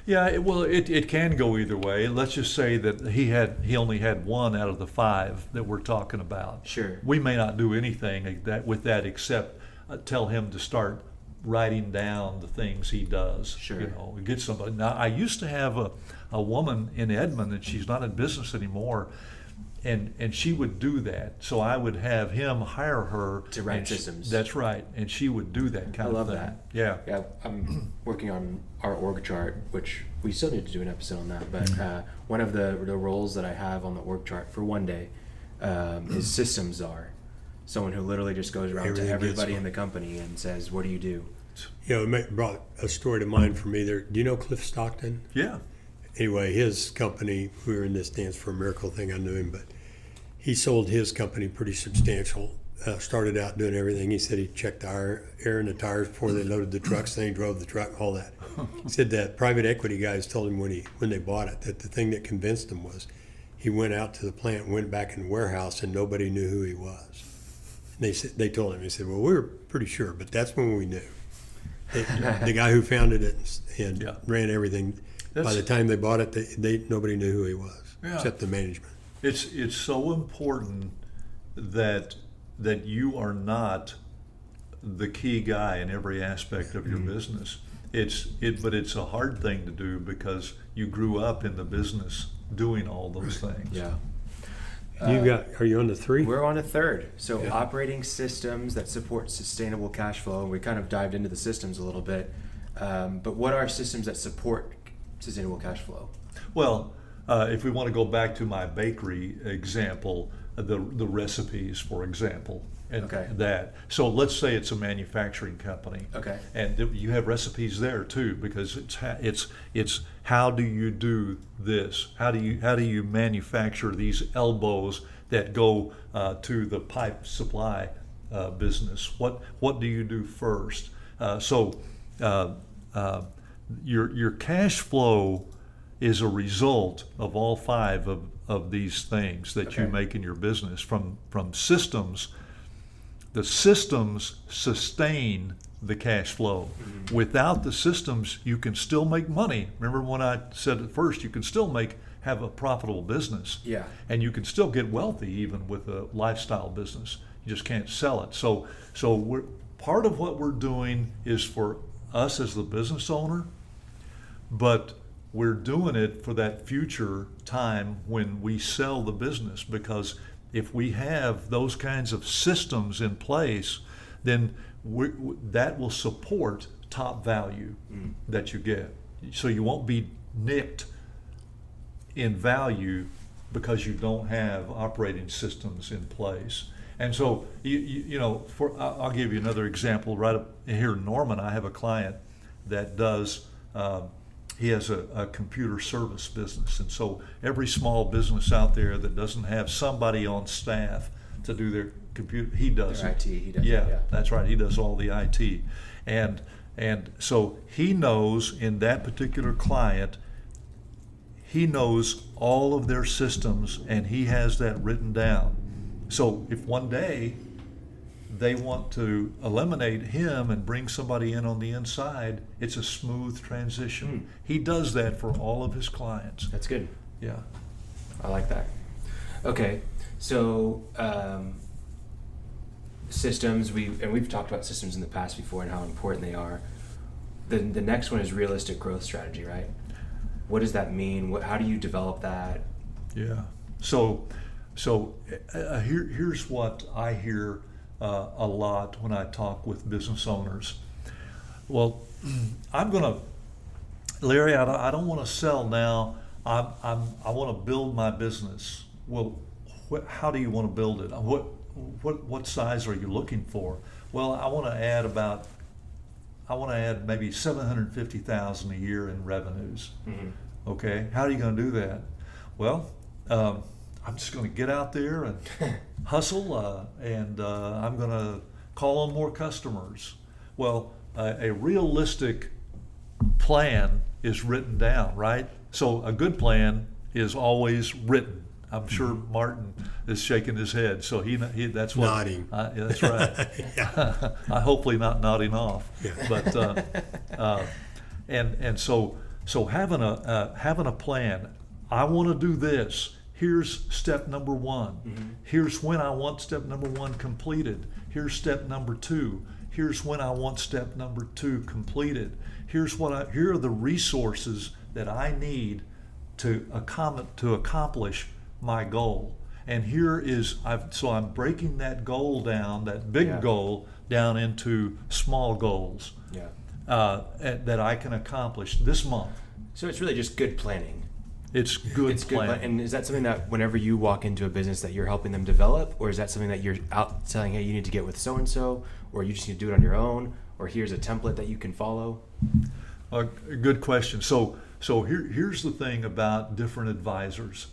Speaker 3: Yeah, it can go either way. Let's just say that he only had 1 out of the 5 that we're talking about.
Speaker 2: Sure.
Speaker 3: We may not do anything with that except tell him to start writing down the things he does.
Speaker 2: Sure.
Speaker 3: You know, get somebody. Now, I used to have a woman in Edmond, and she's not in business anymore, and she would do that. So I would have him hire her
Speaker 2: To write systems.
Speaker 3: That's right, and she would do that kind of thing.
Speaker 2: I love that.
Speaker 3: Yeah.
Speaker 2: Yeah, I'm working on our org chart, which we still need to do an episode on that. But one of the roles that I have on the org chart for one day is systems czar. Someone who literally just goes around to everybody in the company and says, "What do you do?"
Speaker 4: You know, it brought a story to mind for me there. Do you know Cliff Stockton?
Speaker 3: Yeah.
Speaker 4: Anyway, his company, we were in this Dance for a Miracle thing, I knew him, but he sold his company pretty substantial. Started out doing everything. He said he checked the air in the tires before they loaded the trucks, then he drove the truck, all that. He said that private equity guys told him when they bought it that the thing that convinced him was he went out to the plant, went back in the warehouse, and nobody knew who he was. And they told him, he said, well, we were pretty sure, but that's when we knew. The guy who founded it and ran everything, by the time they bought it, nobody knew who he was, except the management.
Speaker 3: It's so important that you are not the key guy in every aspect of your business. But it's a hard thing to do because you grew up in the business doing all those things.
Speaker 2: Yeah.
Speaker 4: Are you on the 3?
Speaker 2: We're on a third. So operating systems that support sustainable cash flow. We kind of dived into the systems a little bit. But what are systems that support sustainable cash flow?
Speaker 3: Well, if we want to go back to my bakery example, the recipes, for example, and that. So let's say it's a manufacturing company.
Speaker 2: Okay.
Speaker 3: And you have recipes there too, because it's how do you do this? How do you manufacture these elbows that go to the pipe supply business? What do you do first? Your cash flow is a result of all 5 of these things that you make in your business from systems. The systems sustain the cash flow. Mm-hmm. Without the systems, you can still make money. Remember when I said at first, you can still have a profitable business.
Speaker 2: Yeah.
Speaker 3: And you can still get wealthy even with a lifestyle business. You just can't sell it. So part of what we're doing is for us as the business owner, but we're doing it for that future time when we sell the business, because if we have those kinds of systems in place, then that will support top value that you get. So you won't be nicked in value because you don't have operating systems in place. And so, I'll give you another example. Right up here in Norman, I have a client that does, he has a computer service business. And so every small business out there that doesn't have somebody on staff to do their computer, he does
Speaker 2: their
Speaker 3: it.
Speaker 2: IT, he does
Speaker 3: yeah,
Speaker 2: it, yeah.
Speaker 3: That's right. He does all the IT. And so he knows in that particular client, he knows all of their systems and he has that written down. So if one day they want to eliminate him and bring somebody in on the inside, it's a smooth transition. He does that for all of his clients.
Speaker 2: That's good.
Speaker 3: Yeah.
Speaker 2: I like that. Okay, so systems, we've talked about systems in the past before and how important they are. The next one is realistic growth strategy, right? What does that mean? How do you develop that?
Speaker 3: Yeah. So here's what I hear a lot when I talk with business owners. Well, Larry, I don't want to sell now. I want to build my business. Well, how do you want to build it? What size are you looking for? Well, I want to add maybe $750,000 a year in revenues. Mm-hmm. Okay, how are you going to do that? Well, I'm just going to get out there and hustle, and I'm going to call on more customers. Well, a realistic plan is written down, right? So a good plan is always written. I'm sure Martin is shaking his head, so he that's what
Speaker 4: nodding.
Speaker 3: Yeah, that's right. I hopefully not nodding off.
Speaker 4: Yeah.
Speaker 3: But and so having a plan. I want to do this. Here's step number 1. Mm-hmm. Here's when I want step number 1 completed. Here's step number 2. Here's when I want step number 2 completed. Here are the resources that I need to accomplish my goal. And so I'm breaking that goal down, that big goal, down into small goals that I can accomplish this month.
Speaker 2: So it's really just good planning.
Speaker 3: It's good planning.
Speaker 2: And is that something that whenever you walk into a business that you're helping them develop, or is that something that you're out saying, hey, you need to get with so-and-so, or you just need to do it on your own, or here's a template that you can follow?
Speaker 3: Good question. So here's the thing about different advisors.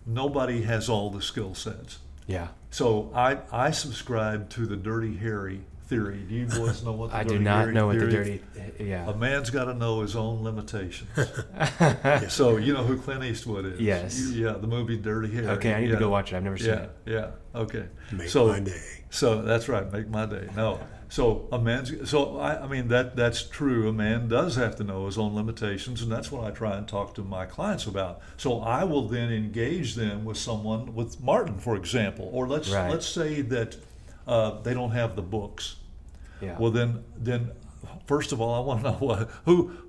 Speaker 3: Nobody has all the skill sets.
Speaker 2: Yeah.
Speaker 3: So I subscribe to the Dirty Harry theory. Do you boys know what the
Speaker 2: I
Speaker 3: Dirty
Speaker 2: do not
Speaker 3: Harry
Speaker 2: know what
Speaker 3: theory?
Speaker 2: the dirty, yeah.
Speaker 3: A man's got to know his own limitations. So you know who Clint Eastwood is?
Speaker 2: Yes.
Speaker 3: Yeah, the movie Dirty Harry.
Speaker 2: Okay, I need to go watch it. I've never seen
Speaker 3: Yeah,
Speaker 2: it.
Speaker 3: yeah. Okay.
Speaker 4: Make
Speaker 3: So
Speaker 4: my day.
Speaker 3: So that's right. Make my day. No. So I mean that's true. A man does have to know his own limitations, and that's what I try and talk to my clients about. So I will then engage them with someone, with Martin, for example, or let's say that they don't have the books.
Speaker 2: Yeah.
Speaker 3: Well, then first of all, I want to know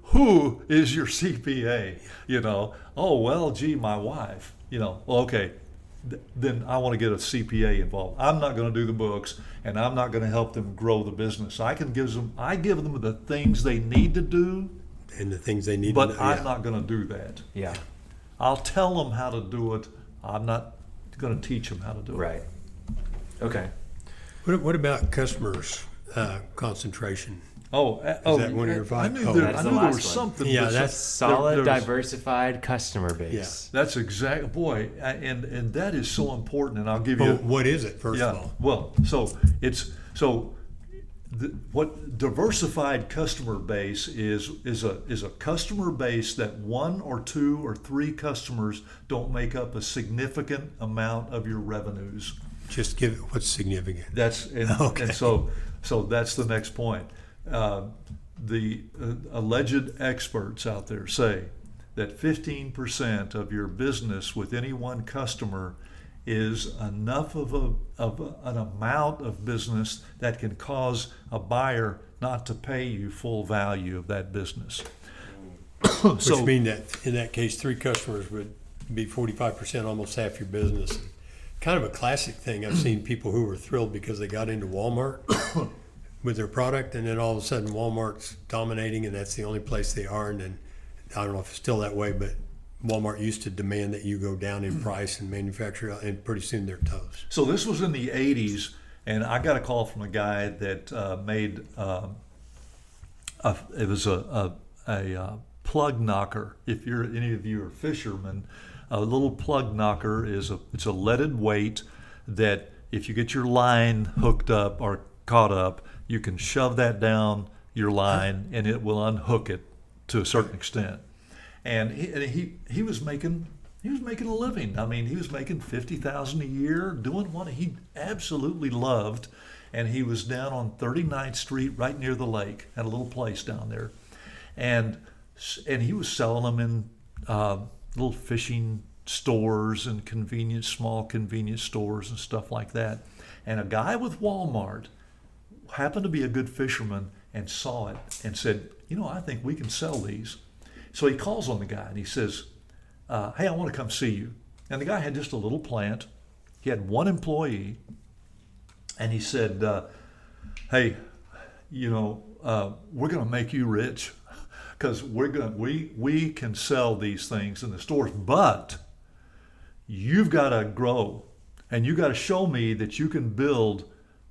Speaker 3: who is your CPA? You know, oh well, gee, my wife. You know, well, okay. Then I want to get a CPA involved. I'm not going to do the books, and I'm not going to help them grow the business. I give them the things they need to do,
Speaker 4: And the things they need
Speaker 3: but
Speaker 4: to know.
Speaker 3: I'm not going to do that.
Speaker 2: Yeah.
Speaker 3: I'll tell them how to do it. I'm not going to teach them how to do it.
Speaker 2: Right. Okay.
Speaker 4: What about customers concentration?
Speaker 3: Oh,
Speaker 4: that one of your five?
Speaker 3: I knew
Speaker 4: Oh,
Speaker 3: there,
Speaker 2: that's
Speaker 3: I
Speaker 2: the
Speaker 3: knew there
Speaker 2: last
Speaker 3: was
Speaker 2: one.
Speaker 3: something.
Speaker 4: Yeah,
Speaker 3: but
Speaker 4: that's
Speaker 2: Solid,
Speaker 3: there was-
Speaker 2: diversified customer base.
Speaker 3: That's exact, boy, and that is so important. And I'll give
Speaker 4: Well,
Speaker 3: you.
Speaker 4: what is it, first of all?
Speaker 3: Well, what diversified customer base is a customer base that 1 or 2 or 3 customers don't make up a significant amount of your revenues.
Speaker 4: Just give it what's significant.
Speaker 3: And so that's the next point. The alleged experts out there say that 15% of your business with any one customer is enough of an amount of business that can cause a buyer not to pay you full value of that business.
Speaker 4: Which means that in that case, 3 customers would be 45%, almost half your business. Kind of a classic thing. I've seen people who were thrilled because they got into Walmart with their product, and then all of a sudden Walmart's dominating, and that's the only place they are. And then I don't know if it's still that way, but Walmart used to demand that you go down in price and manufacture, and pretty soon they're toast.
Speaker 3: So this was in the 80s, and I got a call from a guy that made it was a plug knocker. If any of you are fishermen, a little plug knocker it's a leaded weight that if you get your line hooked up or caught up, you can shove that down your line and it will unhook it to a certain extent. And he was making a living. I mean, he was making $50,000 a year doing what he absolutely loved, and he was down on 39th Street, right near the lake, at a little place down there, and he was selling them in little fishing stores and small convenience stores and stuff like that. And a guy with Walmart happened to be a good fisherman and saw it and said, I think we can sell these. So he calls on the guy and he says, hey, I want to come see you. And the guy had just a little plant. He had 1 employee. And he said, hey, we're going to make you rich because we can sell these things in the stores, but you've got to grow and you got to show me that you can build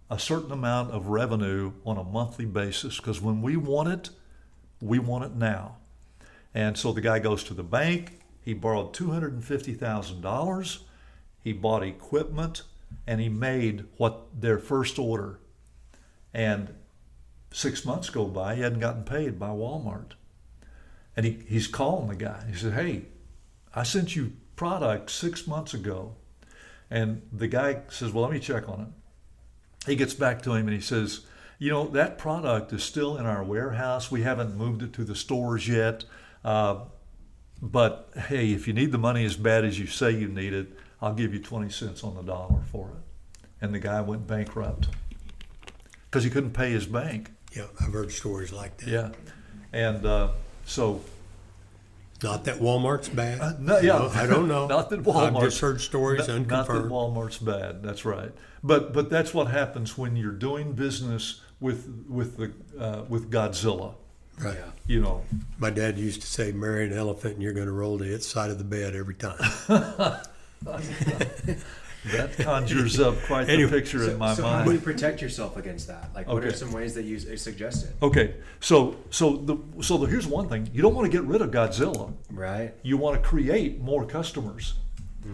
Speaker 3: a certain amount of revenue on a monthly basis, because when we want it now. And so the guy goes to the bank, he borrowed $250,000, he bought equipment, and he made their first order. And 6 months go by, he hadn't gotten paid by Walmart. And he's calling the guy. He said, hey, I sent you product 6 months ago. And the guy says, well, let me check on it. He gets back to him and he says, that product is still in our warehouse. We haven't moved it to the stores yet. But hey, if you need the money as bad as you say you need it, I'll give you 20 cents on the dollar for it. And the guy went bankrupt. because he couldn't pay his bank.
Speaker 4: Yeah, I've heard stories like that.
Speaker 3: Yeah, and so.
Speaker 4: Not that Walmart's bad.
Speaker 3: No, yeah.
Speaker 4: No, I don't know.
Speaker 3: Not that Walmart.
Speaker 4: I've just heard stories unconfirmed.
Speaker 3: Not that Walmart's bad. That's right. But that's what happens when you're doing business with Godzilla.
Speaker 4: Right.
Speaker 2: Yeah.
Speaker 3: You know.
Speaker 4: My dad used to say, "Marry an elephant, and you're going to roll to its side of the bed every time."
Speaker 3: That conjures up quite
Speaker 4: Anyway,
Speaker 3: the picture in my
Speaker 2: So how do you
Speaker 3: mind.
Speaker 2: protect yourself against that? Like, what are
Speaker 3: Okay.
Speaker 2: some ways that you suggested?
Speaker 3: Okay, here's one thing: you don't want to get rid of Godzilla.
Speaker 2: Right.
Speaker 3: You want to create more customers,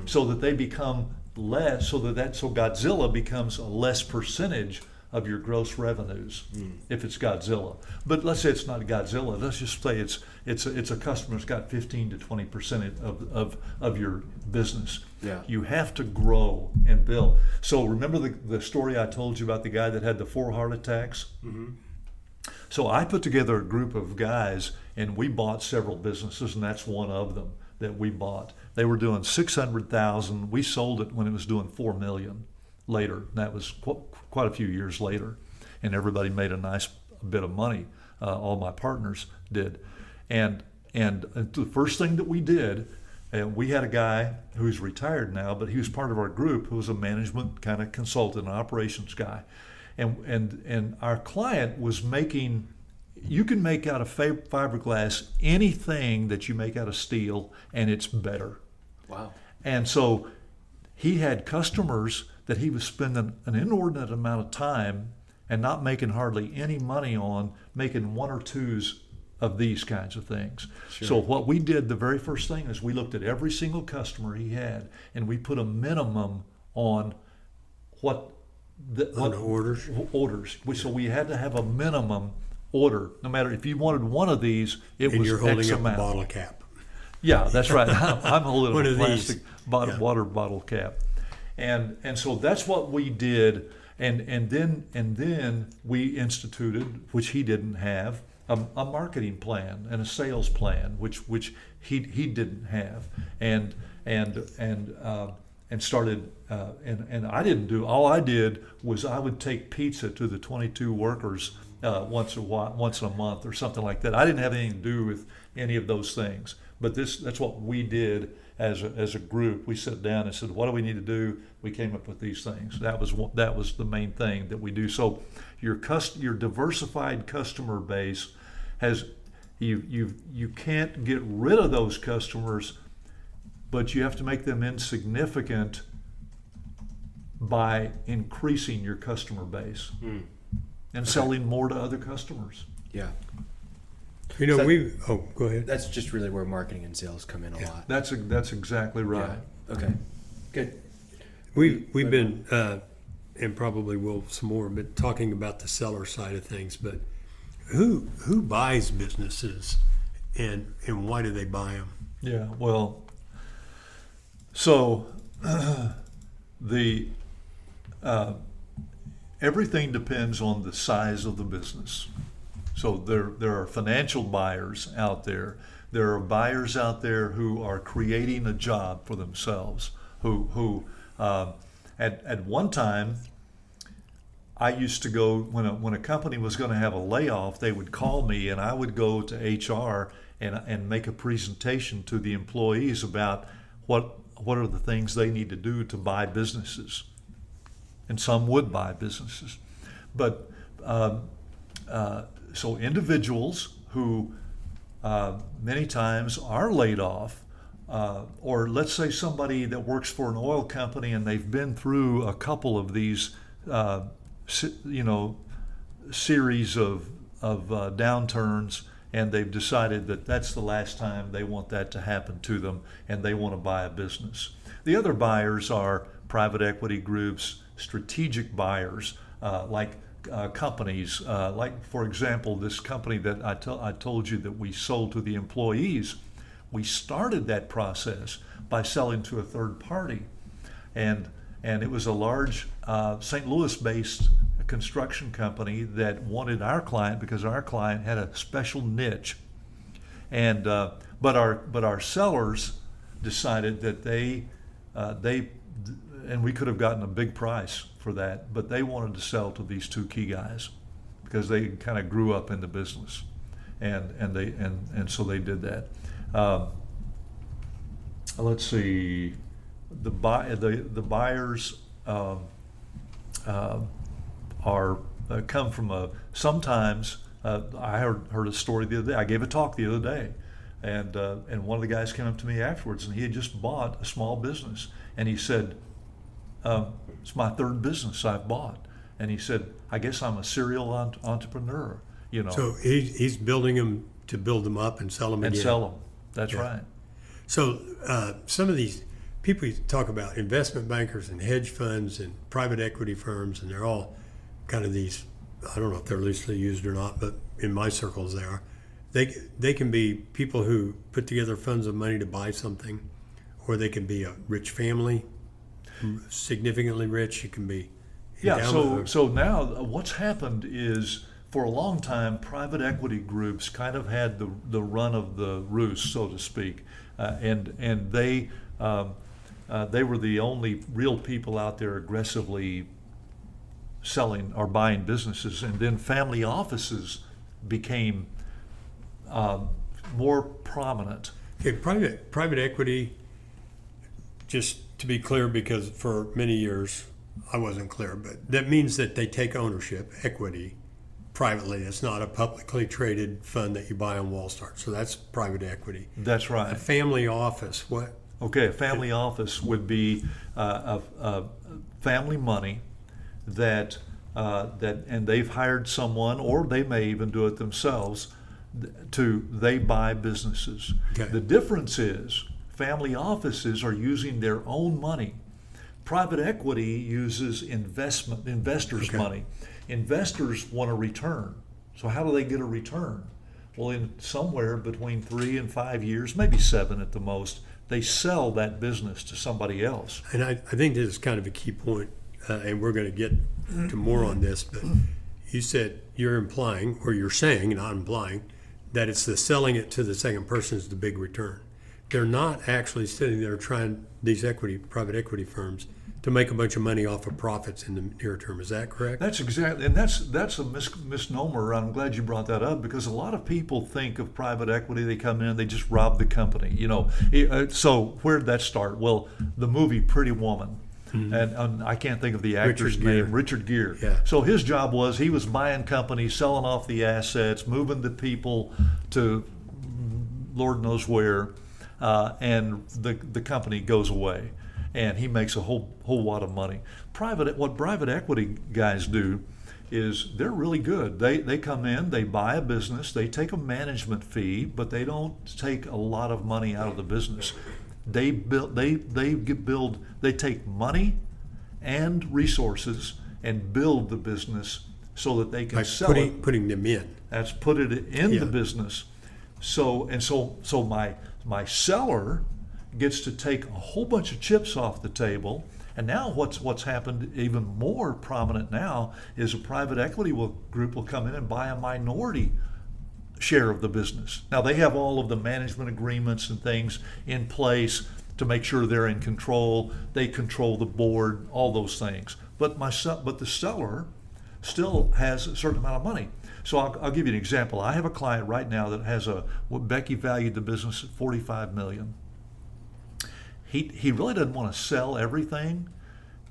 Speaker 3: so that they become less, so Godzilla becomes a less percentage of your gross revenues if it's Godzilla. But let's say it's not Godzilla. Let's just say it's a customer that's got 15 to 20% of your business.
Speaker 2: Yeah.
Speaker 3: You have to grow and build. So remember the story I told you about the guy that had the 4 heart attacks?
Speaker 2: Mm-hmm.
Speaker 3: So I put together a group of guys, and we bought several businesses, and that's one of them that we bought. They were doing 600,000. We sold it when it was doing 4 million later. That was quite a few years later, and everybody made a nice bit of money. All my partners did, and the first thing that we did, we had a guy who's retired now, but he was part of our group, who was a management kind of consultant, an operations guy, and our client was making. You can make out of fiberglass anything that you make out of steel, and it's better.
Speaker 2: Wow.
Speaker 3: And so he had customers that he was spending an inordinate amount of time and not making hardly any money on, making 1 or 2s of these kinds of things.
Speaker 2: Sure.
Speaker 3: So what we did, the very first thing is we looked at every single customer he had, and we put a minimum on what
Speaker 4: orders.
Speaker 3: So we had to have a minimum order. No matter if you wanted one of these, it
Speaker 4: And
Speaker 3: was
Speaker 4: you're holding
Speaker 3: X
Speaker 4: up
Speaker 3: amount.
Speaker 4: a bottle cap.
Speaker 3: Yeah, that's right. I'm holding
Speaker 4: One
Speaker 3: a
Speaker 4: of
Speaker 3: plastic
Speaker 4: these.
Speaker 3: bottle,
Speaker 4: Yeah.
Speaker 3: water bottle cap, and so that's what we did, and then we instituted, which he didn't have, a marketing plan and a sales plan, which he didn't have, and started and I didn't do. All I did was I would take pizza to the 22 workers once a month or something like that. I didn't have anything to do with any of those things. But that's what we did as a group. We sat down and said, what do we need to do? We came up with these things. That was the main thing that we do. So your diversified customer base has you can't get rid of those customers, but you have to make them insignificant by increasing your customer base and selling more to other customers.
Speaker 2: Yeah.
Speaker 4: You know,
Speaker 2: So-
Speaker 4: go ahead.
Speaker 2: That's just really where marketing and sales come in a lot.
Speaker 3: That's exactly right.
Speaker 2: Yeah. Okay. Good.
Speaker 4: We've been, and probably will some more, but talking about the seller side of things. But who buys businesses, and why do they buy them?
Speaker 3: Yeah, well, so the everything depends on the size of the business. So there are financial buyers out there. There are buyers out there who are creating a job for themselves. Who at one time, I used to go when a company was going to have a layoff, they would call me and I would go to HR and make a presentation to the employees about what are the things they need to do to buy businesses. And some would buy businesses, but so individuals who many times are laid off, or let's say somebody that works for an oil company and they've been through a couple of these series of downturns, and they've decided that that's the last time they want that to happen to them, and they want to buy a business. The other buyers are private equity groups, strategic buyers, like companies, like for example, this company that I told you that we sold to the employees. We started that process by selling to a third party, and it was a large St. Louis-based construction company that wanted our client because our client had a special niche, and but our sellers decided that they and we could have gotten a big price for that, but they wanted to sell to these two key guys because they kind of grew up in the business, and so they did that. Let's see, the buyers are come from sometimes. I heard a story the other day. I gave a talk the other day, and one of the guys came up to me afterwards, and he had just bought a small business, and he said, "It's my third business I've bought," and he said, "I guess I'm a serial entrepreneur."
Speaker 4: So he's building them to build them up and sell them
Speaker 3: and
Speaker 4: again.
Speaker 3: sell them. That's right.
Speaker 4: So some of these people you talk about, investment bankers and hedge funds and private equity firms, and they're all kind of these, I don't know if they're loosely used or not, but in my circles they are. They can be people who put together funds of money to buy something, or they can be a rich family, significantly rich. You can be
Speaker 3: So now what's happened is, for a long time, private equity groups kind of had the run of the roost, so to speak, and they were the only real people out there aggressively selling or buying businesses, and then family offices became more prominent.
Speaker 4: Okay, private equity, just to be clear, because for many years I wasn't clear, but that means that they take ownership, equity, privately. It's not a publicly traded fund that you buy on Wall Street. So that's private equity.
Speaker 3: That's right.
Speaker 4: A family office, what?
Speaker 3: Okay, a family office would be a family money that and they've hired someone, or they may even do it themselves. They buy businesses.
Speaker 4: Okay.
Speaker 3: The difference is family offices are using their own money. Private equity uses investors'
Speaker 4: Okay.
Speaker 3: money. Investors want a return. So how do they get a return? Well, in somewhere between 3 and 5 years, maybe 7 at the most, they sell that business to somebody else.
Speaker 4: And I think this is kind of a key point, and we're going to get to more on this, but you said you're implying, or you're saying, not implying, that it's the selling it to the second person is the big return. They're not actually sitting there trying, these private equity firms, to make a bunch of money off of profits in the near term. Is that correct?
Speaker 3: That's exactly, and that's a misnomer. I'm glad you brought that up, because a lot of people think of private equity, they come in, they just rob the company. So where did that start? Well, the movie Pretty Woman. Mm-hmm. And I can't think of the actor's name, Richard Gere.
Speaker 4: Yeah.
Speaker 3: So his job was, he was buying companies, selling off the assets, moving the people to Lord knows where, and the company goes away, and he makes a whole lot of money. What private equity guys do is they're really good. They come in, they buy a business, they take a management fee, but they don't take a lot of money out of the business. They take money and resources and build the business so that they can sell it.
Speaker 4: Putting them in.
Speaker 3: That's put it in the business. So my seller gets to take a whole bunch of chips off the table. And now what's happened even more prominent now is a private equity group will come in and buy a minority share of the business. Now they have all of the management agreements and things in place to make sure they're in control. They control the board, all those things. But the seller still has a certain amount of money. So I'll give you an example. I have a client right now that has what Becky valued the business at $45 million. He really doesn't want to sell everything.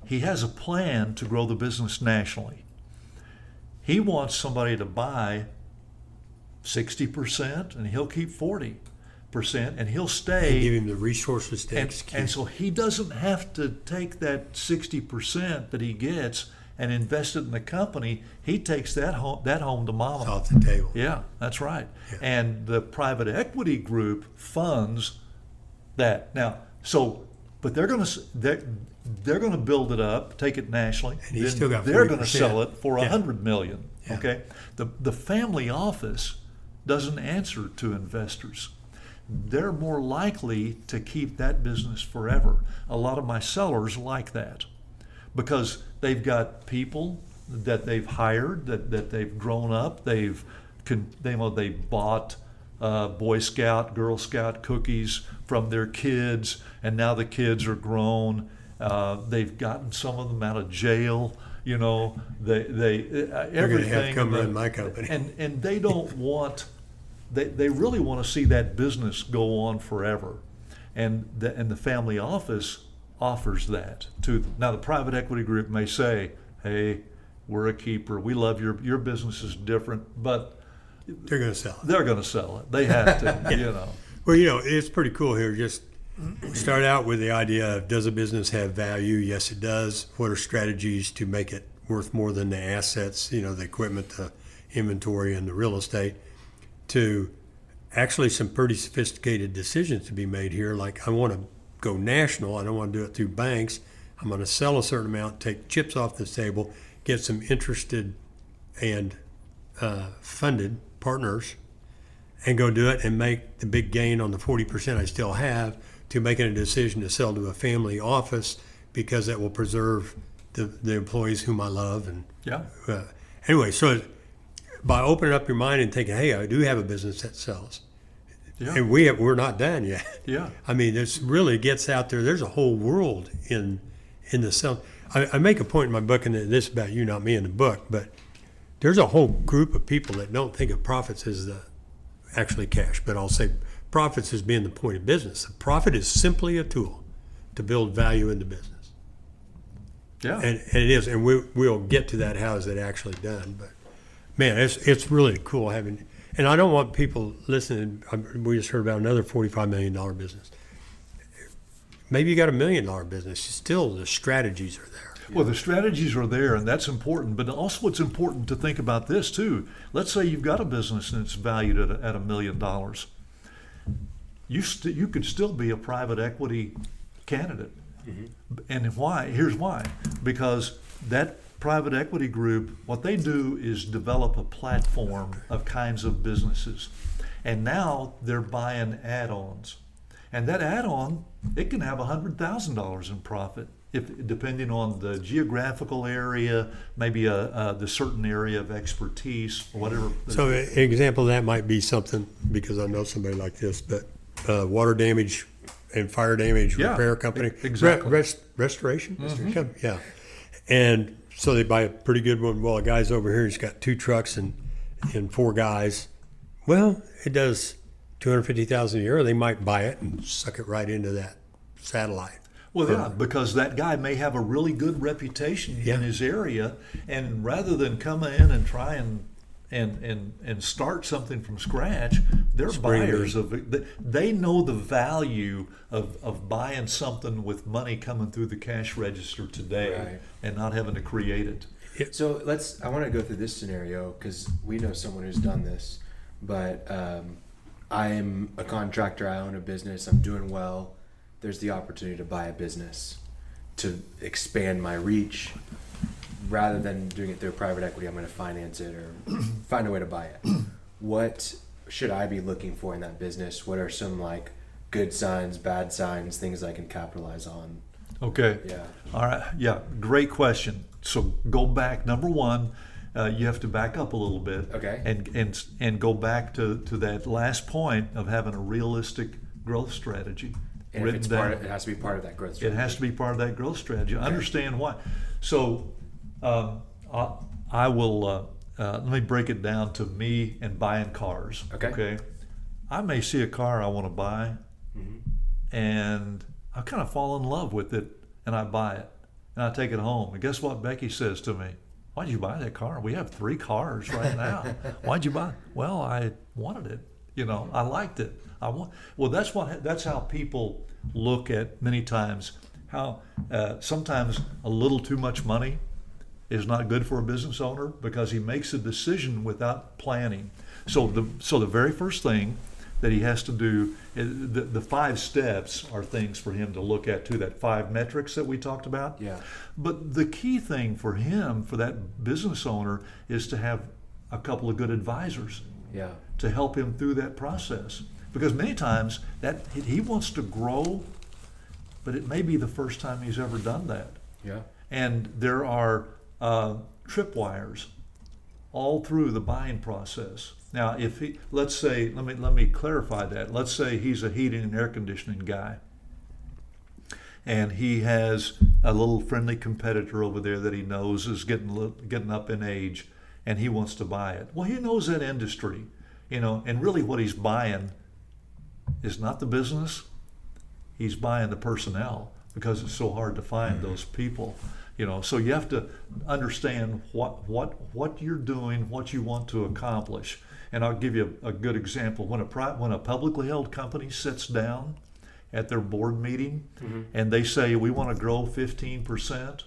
Speaker 3: He has a plan to grow the business nationally. He wants somebody to buy 60%, and he'll keep 40%, and he'll stay.
Speaker 4: And give him the resources to execute.
Speaker 3: And so he doesn't have to take that 60% that he gets and invest it in the company. He takes that home to mama.
Speaker 4: It's off the table.
Speaker 3: Yeah, that's right.
Speaker 4: Yeah.
Speaker 3: And the private equity group funds that. Now, but they're going to build it up, take it nationally.
Speaker 4: And he's still got 40%.
Speaker 3: They're going to sell it for $100 million.
Speaker 4: Yeah.
Speaker 3: Okay, the family office doesn't answer to investors. They're more likely to keep that business forever. A lot of my sellers like that because they've got people that they've hired, that they've grown up. They bought Boy Scout, Girl Scout cookies from their kids, and now the kids are grown. They've gotten some of them out of jail. You know, they
Speaker 4: They're going to
Speaker 3: everything.
Speaker 4: have to come run my company.
Speaker 3: And they don't want. They really want to see that business go on forever, and the family office offers that to them. Now the private equity group may say, "Hey, we're a keeper. We love your business is different," but
Speaker 4: They're going to sell it.
Speaker 3: they're going to sell it. They have to, you know.
Speaker 4: Well, it's pretty cool here. Just start out with the idea of, does a business have value? Yes, it does. What are strategies to make it worth more than the assets, the equipment, the inventory, and the real estate? To actually some pretty sophisticated decisions to be made here. Like, I want to go national. I don't want to do it through banks. I'm going to sell a certain amount, take chips off the table, get some interested and funded partners, and go do it and make the big gain on the 40% I still have, to making a decision to sell to a family office because that will preserve the employees whom I love. And
Speaker 3: Yeah.
Speaker 4: Anyway, so by opening up your mind and thinking, hey, I do have a business that sells.
Speaker 3: Yeah.
Speaker 4: And we're not done yet.
Speaker 3: Yeah.
Speaker 4: I mean, this really gets out there. There's a whole world in the sell. I make a point in my book, and this is about you, not me in the book, but there's a whole group of people that don't think of profits as actually cash, but I'll say profits as being the point of business. The profit is simply a tool to build value in the business.
Speaker 3: Yeah.
Speaker 4: And it is, and we'll get to that, how is it actually done. But man, it's really cool having, and I don't want people listening, we just heard about another $45 million business. Maybe you got $1 million business, still the strategies are there.
Speaker 3: Well, the strategies are there, and that's important. But also, it's important to think about this too. Let's say you've got a business and it's valued at $1 million. You could still be a private equity candidate. Mm-hmm. And why? Here's why. Because that private equity group, what they do is develop a platform of kinds of businesses, and now they're buying add-ons. And that add-on, it can have $100,000 in profit, depending on the geographical area, maybe the certain area of expertise, or whatever.
Speaker 4: So an example of that might be something, because I know somebody like this, but water damage and fire damage repair company.
Speaker 3: Exactly.
Speaker 4: Restoration?
Speaker 3: Mm-hmm.
Speaker 4: Yeah. And so they buy a pretty good one. Well, a guy's over here, he's got 2 trucks and 4 guys. Well, it does $250,000 a year. They might buy it and suck it right into that satellite.
Speaker 3: Well, yeah, because that guy may have a really good reputation in his area, and rather than come in and try and start something from scratch, they're buyers of it. They know the value of buying something with money coming through the cash register today, and not having to create it.
Speaker 2: So I want to go through this scenario because we know someone who's done this, but I'm a contractor, I own a business, I'm doing well. There's the opportunity to buy a business to expand my reach. Rather than doing it through private equity, I'm going to finance it or find a way to buy it. What should I be looking for in that business? What are some good signs, bad signs, things I can capitalize on?
Speaker 3: Okay.
Speaker 2: Yeah.
Speaker 3: All right. Yeah. Great question. So go back. Number one, you have to back up a little bit.
Speaker 2: Okay.
Speaker 3: And go back to that last point of having a realistic growth strategy.
Speaker 2: And if it's it has to be part of that growth strategy.
Speaker 3: It has to be part of that growth strategy. Okay. Understand why. So I will let me break it down to me and buying cars. Okay. I may see a car I want to buy, and I kind of fall in love with it, and I buy it, and I take it home. And guess what Becky says to me? Why'd you buy that car? We have 3 cars right now. Why'd you buy it? Well, I wanted it. I liked it. That's how people look at many times how sometimes a little too much money is not good for a business owner because he makes a decision without planning. So the very first thing that he has to do, the 5 steps are things for him to look at too, that 5 metrics that we talked about.
Speaker 2: Yeah.
Speaker 3: But the key thing for him, for that business owner, is to have a couple of good advisors.
Speaker 2: Yeah.
Speaker 3: To help him through that process. Because many times that he wants to grow, but it may be the first time he's ever done that.
Speaker 2: Yeah.
Speaker 3: And there are tripwires all through the buying process. Now, if let's say, let me clarify that. Let's say he's a heating and air conditioning guy, and he has a little friendly competitor over there that he knows is getting up in age, and he wants to buy it. Well, he knows that industry, and really what he's buying is not the business. He's buying the personnel because it's so hard to find those people. So you have to understand what you're doing, what you want to accomplish. And I'll give you a good example. When a publicly held company sits down at their board meeting and they say, we want to grow 15%.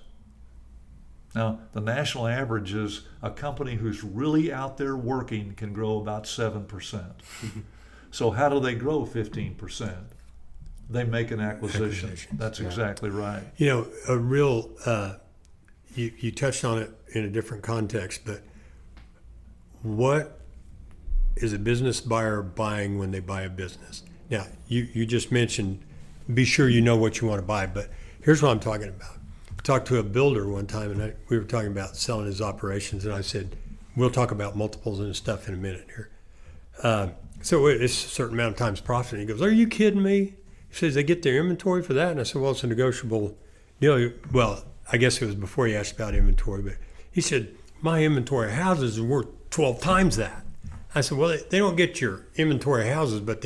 Speaker 3: Now, the national average is a company who's really out there working can grow about 7%. So how do they grow 15%? They make an acquisition. That's exactly right.
Speaker 4: A real, you touched on it in a different context, but what is a business buyer buying when they buy a business? Now, you just mentioned, be sure you know what you want to buy, but here's what I'm talking about. I talked to a builder one time, and we were talking about selling his operations, and I said, we'll talk about multiples and stuff in a minute here. So it's a certain amount of times profit. And he goes, are you kidding me? He says, they get their inventory for that? And I said, well, it's a negotiable deal. Well, I guess it was before he asked about inventory, but he said, my inventory of houses is worth 12 times that. I said, well, they don't get your inventory of houses, but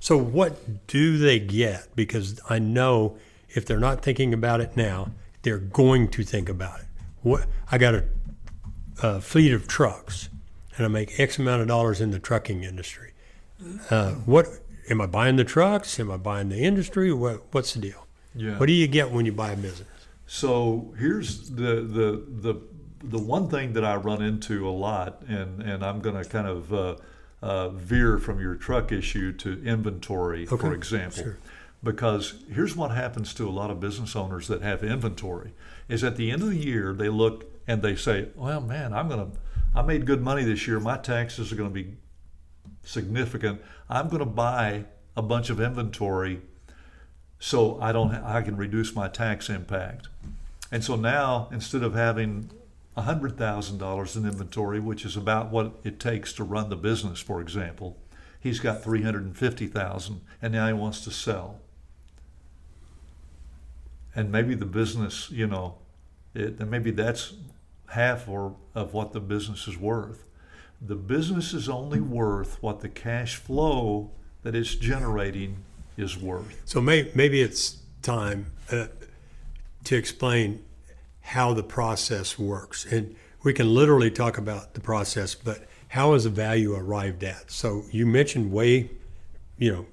Speaker 4: so what do they get? Because I know if they're not thinking about it now, they're going to think about it. I got a fleet of trucks, and I make X amount of dollars in the trucking industry. What am I buying the trucks? Am I buying the industry? What's the deal?
Speaker 3: Yeah.
Speaker 4: What do you get when you buy a business?
Speaker 3: So here's the one thing that I run into a lot, and I'm going to kind of veer from your truck issue to inventory, for example.
Speaker 4: Sure.
Speaker 3: Because here's what happens to a lot of business owners that have inventory, is at the end of the year, they look and they say, well, man, I made good money this year. My taxes are going to be significant. I'm going to buy a bunch of inventory so I can reduce my tax impact. And so now, instead of having $100,000 in inventory, which is about what it takes to run the business, for example, he's got $350,000, and now he wants to sell. And maybe the business, maybe that's half of what the business is worth. The business is only worth what the cash flow that it's generating is worth.
Speaker 4: So maybe it's time to explain how the process works. And we can literally talk about the process, but how is the value arrived at? So you mentioned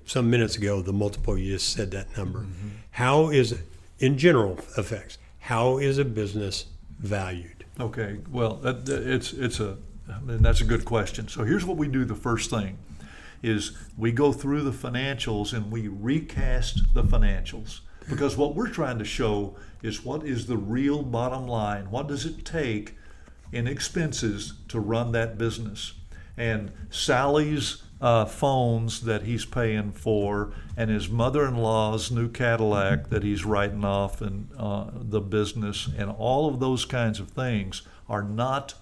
Speaker 4: some minutes ago, the multiple, you just said that number. Mm-hmm. How is it, in general effects, how is a business valued?
Speaker 3: Okay, well, that's a good question. So here's what we do. The first thing is we go through the financials and we recast the financials, because what we're trying to show is what is the real bottom line. What does it take in expenses to run that business? And Sally's phones that he's paying for, and his mother-in-law's new Cadillac that he's writing off in the business, and all of those kinds of things are not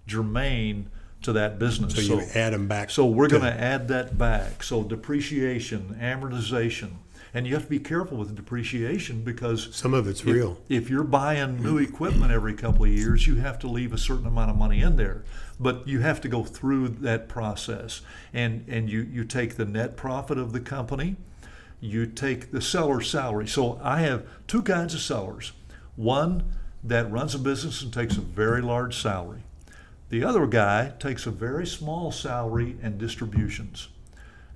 Speaker 3: germane to that business.
Speaker 4: So you add them back.
Speaker 3: So we're going to add that back. So depreciation, amortization. And you have to be careful with the depreciation, because
Speaker 4: some of it's real.
Speaker 3: If you're buying new equipment every couple of years, you have to leave a certain amount of money in there. But you have to go through that process. And you take the net profit of the company, you take the seller's salary. So I have two kinds of sellers. One that runs a business and takes a very large salary. The other guy takes a very small salary and distributions.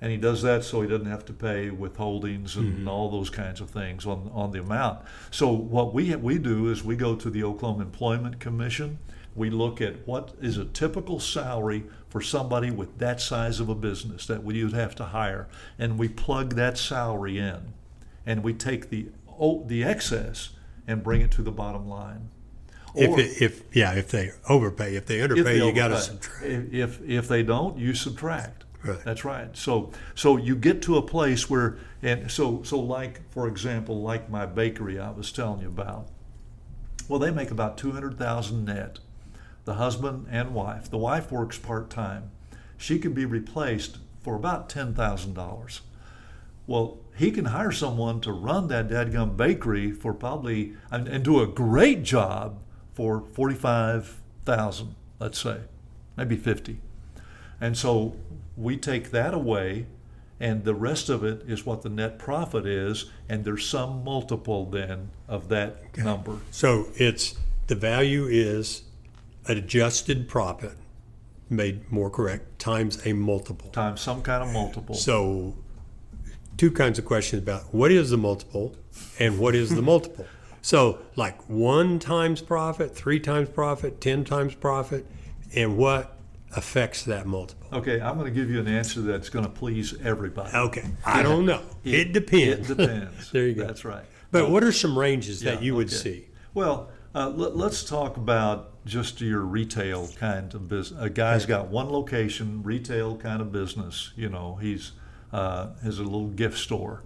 Speaker 3: And he does that so he doesn't have to pay withholdings and all those kinds of things on the amount. So what we do is we go to the Oklahoma Employment Commission. We look at what is a typical salary for somebody with that size of a business that we would have to hire, and we plug that salary in, and we take the excess and bring it to the bottom line.
Speaker 4: If they overpay, if they underpay, you got to subtract.
Speaker 3: If they don't, you subtract.
Speaker 4: Right.
Speaker 3: That's right. So you get to a place where, and so like, for example, like my bakery I was telling you about. Well, they make about $200,000 net, the husband and wife. The wife works part-time. She can be replaced for about $10,000. Well, he can hire someone to run that dadgum bakery for probably and do a great job for $45,000, let's say, maybe 50. And so we take that away, and the rest of it is what the net profit is, and there's some multiple then of that number.
Speaker 4: So it's the value is an adjusted profit, made more correct, times a multiple.
Speaker 3: Times some kind of multiple.
Speaker 4: So two kinds of questions about what is the multiple and what is the multiple. So like 1 times profit, 3 times profit, 10 times profit, and what affects that multiple?
Speaker 3: Okay, I'm going to give you an answer that's going to please everybody.
Speaker 4: Okay, I don't know. It depends.
Speaker 3: It depends.
Speaker 4: There you go.
Speaker 3: That's right.
Speaker 4: But what are some ranges that you would
Speaker 3: okay.
Speaker 4: see?
Speaker 3: Well, let's talk about just your retail kind of business. A guy's got one location, retail kind of business. You know, he's has a little gift store.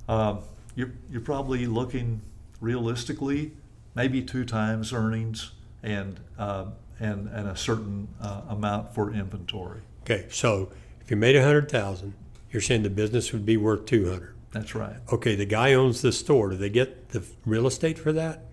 Speaker 3: You're probably looking realistically maybe 2 times earnings and a certain amount for inventory.
Speaker 4: Okay, so if you made 100,000, you're saying the business would be worth 200.
Speaker 3: That's right.
Speaker 4: Okay, the guy owns the store. Do they get the real estate for that?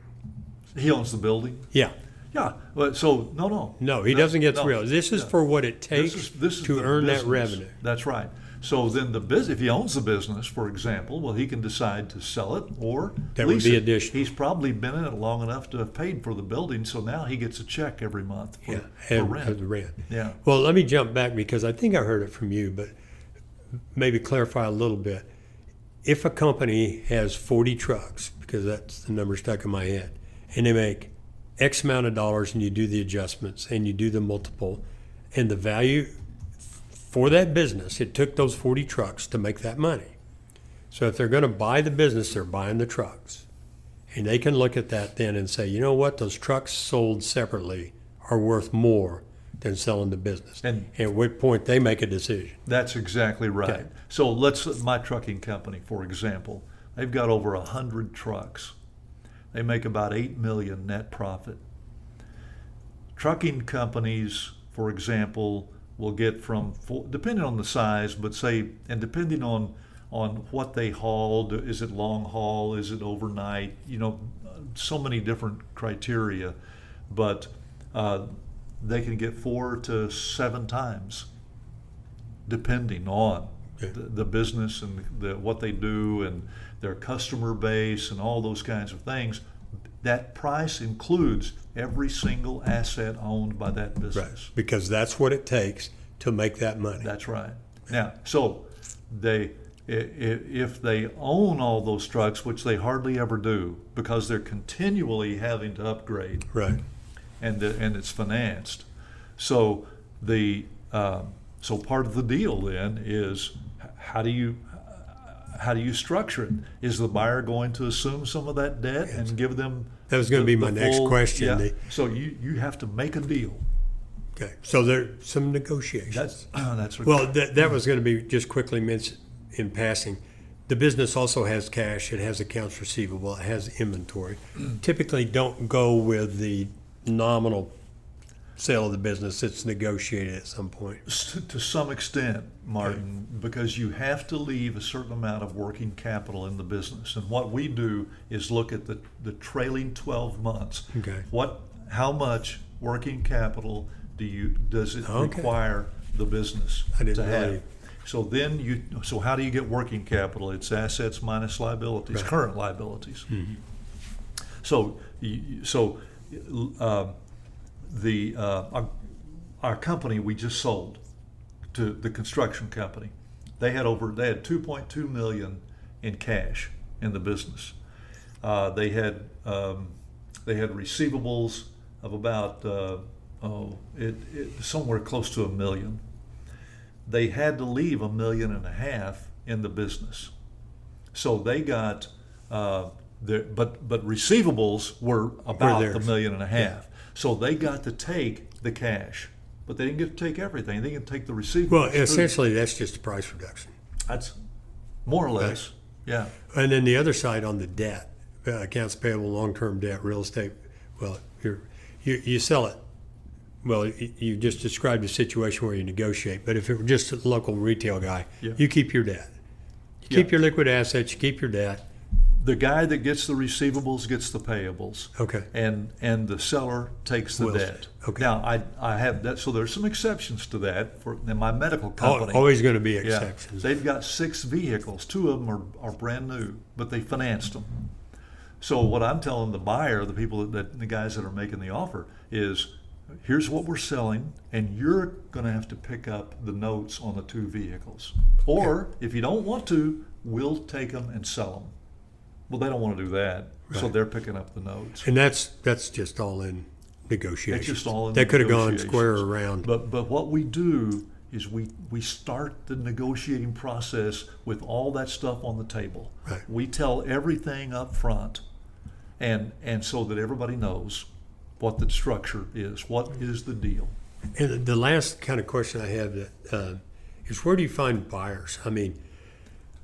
Speaker 3: He owns the building.
Speaker 4: Yeah.
Speaker 3: Yeah. But so no.
Speaker 4: He doesn't get the
Speaker 3: no,
Speaker 4: real. This is for what it takes
Speaker 3: this is
Speaker 4: to
Speaker 3: the
Speaker 4: earn
Speaker 3: business.
Speaker 4: that revenue.
Speaker 3: That's right. So then if he owns the business, for example, well, he can decide to sell it or
Speaker 4: That would
Speaker 3: lease
Speaker 4: be
Speaker 3: it.
Speaker 4: additional.
Speaker 3: He's probably been in it long enough to have paid for the building, so now he gets a check every month for
Speaker 4: and
Speaker 3: rent.
Speaker 4: the rent.
Speaker 3: Yeah.
Speaker 4: Well, let me jump back because I think I heard it from you, but maybe clarify a little bit. If a company has 40 trucks, because that's the number stuck in my head, and they make X amount of dollars and you do the adjustments and you do the multiple, and the value for that business, it took those 40 trucks to make that money. So if they're going to buy the business, they're buying the trucks. And they can look at that then and say, you know what, those trucks sold separately are worth more than selling the business. And at what point they make a decision.
Speaker 3: That's exactly right.
Speaker 4: Okay.
Speaker 3: So my trucking company, for example, they've got over 100 trucks. They make about $8 million net profit. Trucking companies, for example, will get from, depending on the size, but say, and depending on what they hauled, is it long haul, is it overnight, so many different criteria, but they can get 4 to 7 times, depending on the business and what they do and their customer base and all those kinds of things. That price includes every single asset owned by that business.
Speaker 4: Right. Because that's what it takes to make that money.
Speaker 3: That's right. Now, so if they own all those trucks, which they hardly ever do, because they're continually having to upgrade,
Speaker 4: right,
Speaker 3: and it's financed. So so part of the deal then is how do you structure it? Is the buyer going to assume some of that debt and give them?
Speaker 4: That was going to be my next question.
Speaker 3: Yeah. So you have to make a deal.
Speaker 4: Okay. So there's some negotiations.
Speaker 3: That's what.
Speaker 4: Well, that was going to be just quickly mentioned in passing. The business also has cash. It has accounts receivable. It has inventory. Typically, don't go with the nominal sale of the business. It's negotiated at some point.
Speaker 3: To some extent, Martin, because you have to leave a certain amount of working capital in the business. And what we do is look at the trailing 12 months.
Speaker 4: Okay.
Speaker 3: How much working capital does it require the business to have? So how do you get working capital? It's assets minus liabilities, current liabilities.
Speaker 4: Mm-hmm.
Speaker 3: Our company we just sold to the construction company, they had 2.2 million in cash in the business. They had receivables of about somewhere close to $1 million. They had to leave $1.5 million in the business, so they got but receivables were about $1.5 million. Yeah. So they got to take the cash, but they didn't get to take everything. They didn't take the receivables.
Speaker 4: Well, essentially, that's just a price reduction.
Speaker 3: That's more or less, yeah.
Speaker 4: And then the other side on the debt, accounts payable, long-term debt, real estate. Well, you sell it. Well, you just described a situation where you negotiate. But if it were just a local retail guy, you keep your debt. You keep your liquid assets, you keep your debt.
Speaker 3: The guy that gets the receivables gets the payables.
Speaker 4: Okay.
Speaker 3: And the seller takes the
Speaker 4: Wills
Speaker 3: debt.
Speaker 4: it. Okay.
Speaker 3: Now, I have that, so there's some exceptions to that for in my medical company.
Speaker 4: Always going to be
Speaker 3: Yeah.
Speaker 4: exceptions.
Speaker 3: They've got 6 vehicles. 2 of them are brand new, but they financed them. So what I'm telling the buyer, the guys that are making the offer, is here's what we're selling, and you're going to have to pick up the notes on the 2 vehicles. Or if you don't want to, we'll take them and sell them. Well, they don't want to do that, so
Speaker 4: Right.
Speaker 3: they're picking up the notes.
Speaker 4: And that's just all in negotiations.
Speaker 3: It's just all in
Speaker 4: that could have gone
Speaker 3: negotiations.
Speaker 4: square around.
Speaker 3: But what we do is we start the negotiating process with all that stuff on the table.
Speaker 4: Right.
Speaker 3: We tell everything up front, and so that everybody knows what the structure is, what is the deal.
Speaker 4: And the last kind of question I have is where do you find buyers? I mean,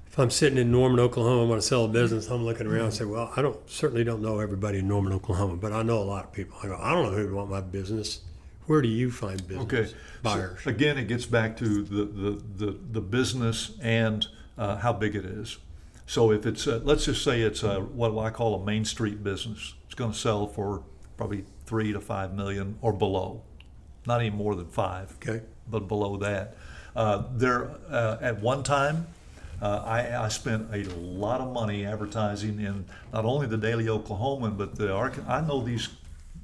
Speaker 4: if I'm sitting in Norman, Oklahoma, I want to sell a business, I'm looking around and say, well, I certainly don't know everybody in Norman, Oklahoma, but I know a lot of people. I go, I don't know who would want my business. Where do you find business
Speaker 3: Okay,
Speaker 4: buyers?
Speaker 3: So again, it gets back to the business and how big it is. So if it's let's just say it's what I call a Main Street business, it's going to sell for probably 3 to 5 million or below, not even more than 5.
Speaker 4: Okay.
Speaker 3: But below that, at one time. I spent a lot of money advertising in not only the Daily Oklahoman, but I know these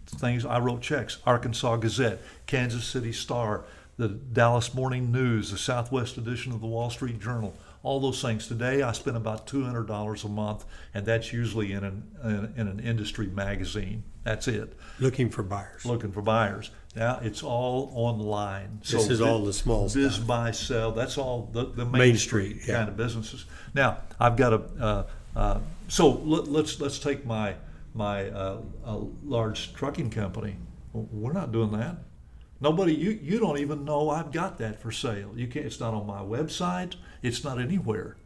Speaker 3: things. I wrote checks. Arkansas Gazette, Kansas City Star, the Dallas Morning News, the Southwest edition of the Wall Street Journal, all those things. Today I spend about $200 a month, and that's usually in an industry magazine. That's it.
Speaker 4: Looking for buyers.
Speaker 3: Looking for buyers. Now it's all online.
Speaker 4: This is all the small
Speaker 3: biz,
Speaker 4: stuff.
Speaker 3: buy, sell. That's all the
Speaker 4: Main Street, yeah.
Speaker 3: kind of businesses. Now I've got so let's take my large trucking company. We're not doing that. Nobody, you don't even know I've got that for sale. You can't. It's not on my website. It's not anywhere.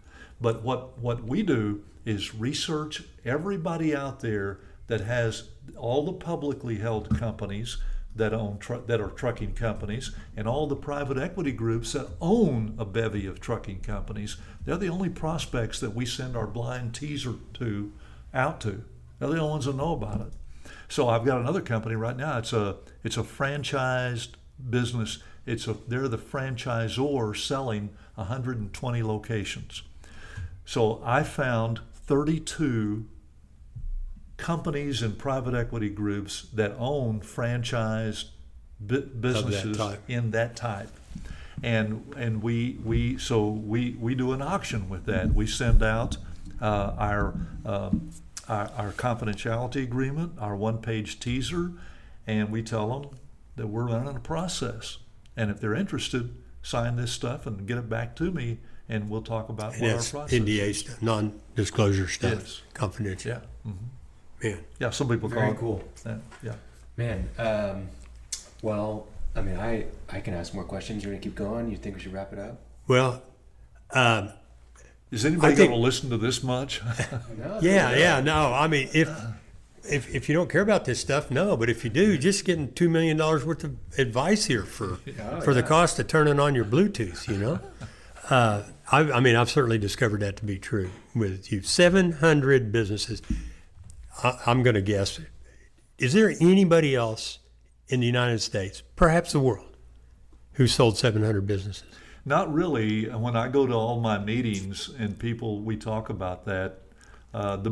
Speaker 3: But what we do is research everybody out there that has all the publicly held companies that own that are trucking companies, and all the private equity groups that own a bevy of trucking companies. They're the only prospects that we send our blind teaser out to. They're the only ones that know about it. So I've got another company right now. It's a franchised business. They're the franchisor selling 120 locations. So I found 32 companies and private equity groups that own franchised businesses in that type, and we do an auction with that. We send out our confidentiality agreement, our one-page teaser, and we tell them that we're running a process, and if they're interested, sign this stuff and get it back to me, and we'll talk about what our process
Speaker 4: NDA
Speaker 3: is.
Speaker 4: stuff, non-disclosure stuff,
Speaker 3: Yes.
Speaker 4: confidential.
Speaker 3: Yeah. Mm-hmm.
Speaker 4: Man.
Speaker 3: Yeah, some people call
Speaker 2: Very
Speaker 3: it
Speaker 2: cool.
Speaker 3: Yeah.
Speaker 2: Man, well, I mean, I can ask more questions. You're gonna keep going? You think we should wrap it up?
Speaker 4: Well,
Speaker 3: Is anybody
Speaker 4: I think-
Speaker 3: going to listen to this much?
Speaker 2: No,
Speaker 4: no. I mean, if you don't care about this stuff, no. But if you do, just getting $2 million worth of advice here for the cost of turning on your Bluetooth, you know. I mean, I've certainly discovered that to be true with you. 700 businesses. I'm going to guess. Is there anybody else in the United States, perhaps the world, who sold 700 businesses?
Speaker 3: Not really. When I go to all my meetings and we talk about that, we're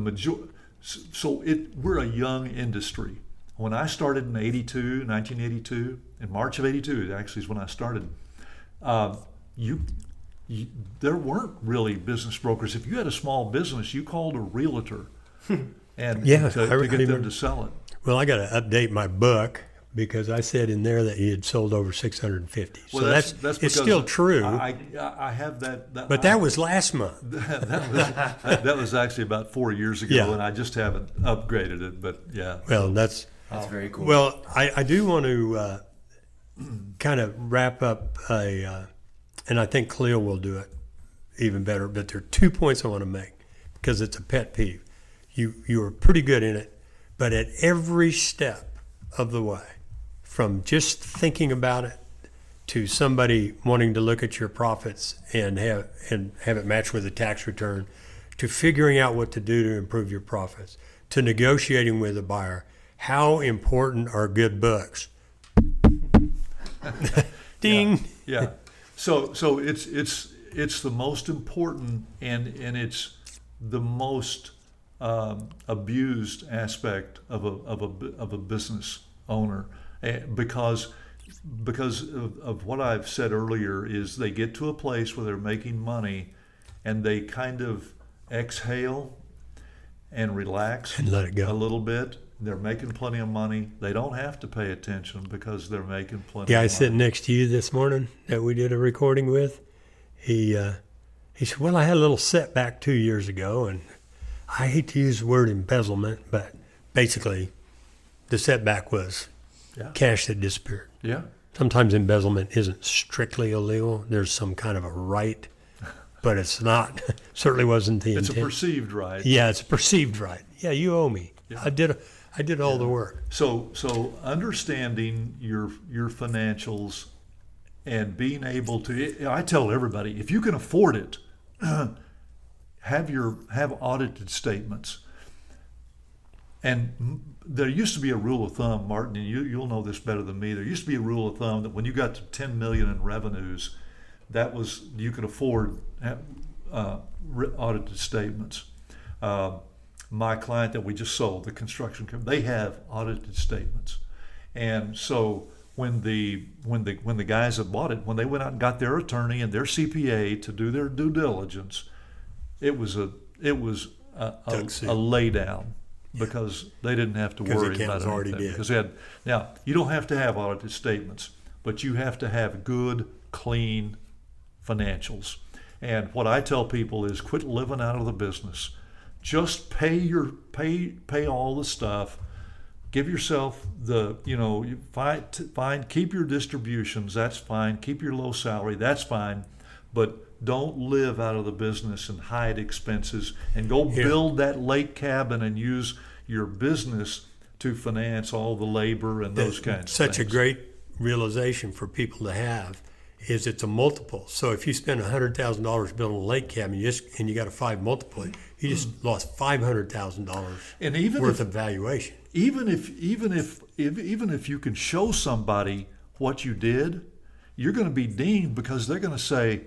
Speaker 3: a young industry. When I started in 1982, in March of 82, actually is when I started, there weren't really business brokers. If you had a small business, you called a realtor and to get them to sell it.
Speaker 4: Well, I got to update my book because I said in there that he had sold over 650.
Speaker 3: Well,
Speaker 4: so that's
Speaker 3: because
Speaker 4: still true.
Speaker 3: I have that.
Speaker 4: But that was last month.
Speaker 3: that was actually about 4 years ago,
Speaker 4: Yeah.
Speaker 3: and I just haven't upgraded it. But yeah.
Speaker 4: Well, that's
Speaker 2: very cool.
Speaker 4: Well, I do want to kind of wrap up and I think Khalil will do it even better. But there are 2 points I want to make because it's a pet peeve. You are pretty good in it, but at every step of the way, from just thinking about it to somebody wanting to look at your profits and have it match with a tax return, to figuring out what to do to improve your profits, to negotiating with a buyer. How important are good books? Ding.
Speaker 3: Yeah. So it's the most important and it's the most abused aspect of a business owner, because of what I've said earlier, is they get to a place where they're making money and they kind of exhale and relax
Speaker 4: and let it go
Speaker 3: a little bit. They're making plenty of money. They don't have to pay attention because they're making plenty of money.
Speaker 4: Guy sitting next to you this morning that we did a recording with, he said, well, I had a little setback 2 years ago, and I hate to use the word embezzlement, but basically the setback was cash that disappeared.
Speaker 3: Yeah.
Speaker 4: Sometimes embezzlement isn't strictly illegal. There's some kind of a right, but it's not. Certainly wasn't the intent.
Speaker 3: It's a perceived right.
Speaker 4: Yeah, it's a perceived right. Yeah, you owe me.
Speaker 3: Yeah.
Speaker 4: I did all the work.
Speaker 3: So understanding your financials and being able to, I tell everybody, if you can afford it, have audited statements. And there used to be a rule of thumb, Martin, and you'll know this better than me. There used to be a rule of thumb that when you got to 10 million in revenues, that was, you could afford audited statements. My client that we just sold, the construction company, they have audited statements. And so when the guys that bought it, when they went out and got their attorney and their CPA to do their due diligence, it was a lay down, because they didn't have to worry about anything. Because now you don't have to have audited statements, but you have to have good, clean financials. And what I tell people is, quit living out of the business. Just pay all the stuff. Give yourself keep your distributions, that's fine. Keep your low salary, that's fine. But don't live out of the business and hide expenses and go build that lake cabin and use your business to finance all the labor and those kinds of things.
Speaker 4: Such a great realization for people to have is it's a multiple. So if you spend $100,000 building a lake cabin, and you got a 5 multiple, you just lost $500,000 worth of valuation.
Speaker 3: Even if you can show somebody what you did, you're going to be dinged, because they're going to say,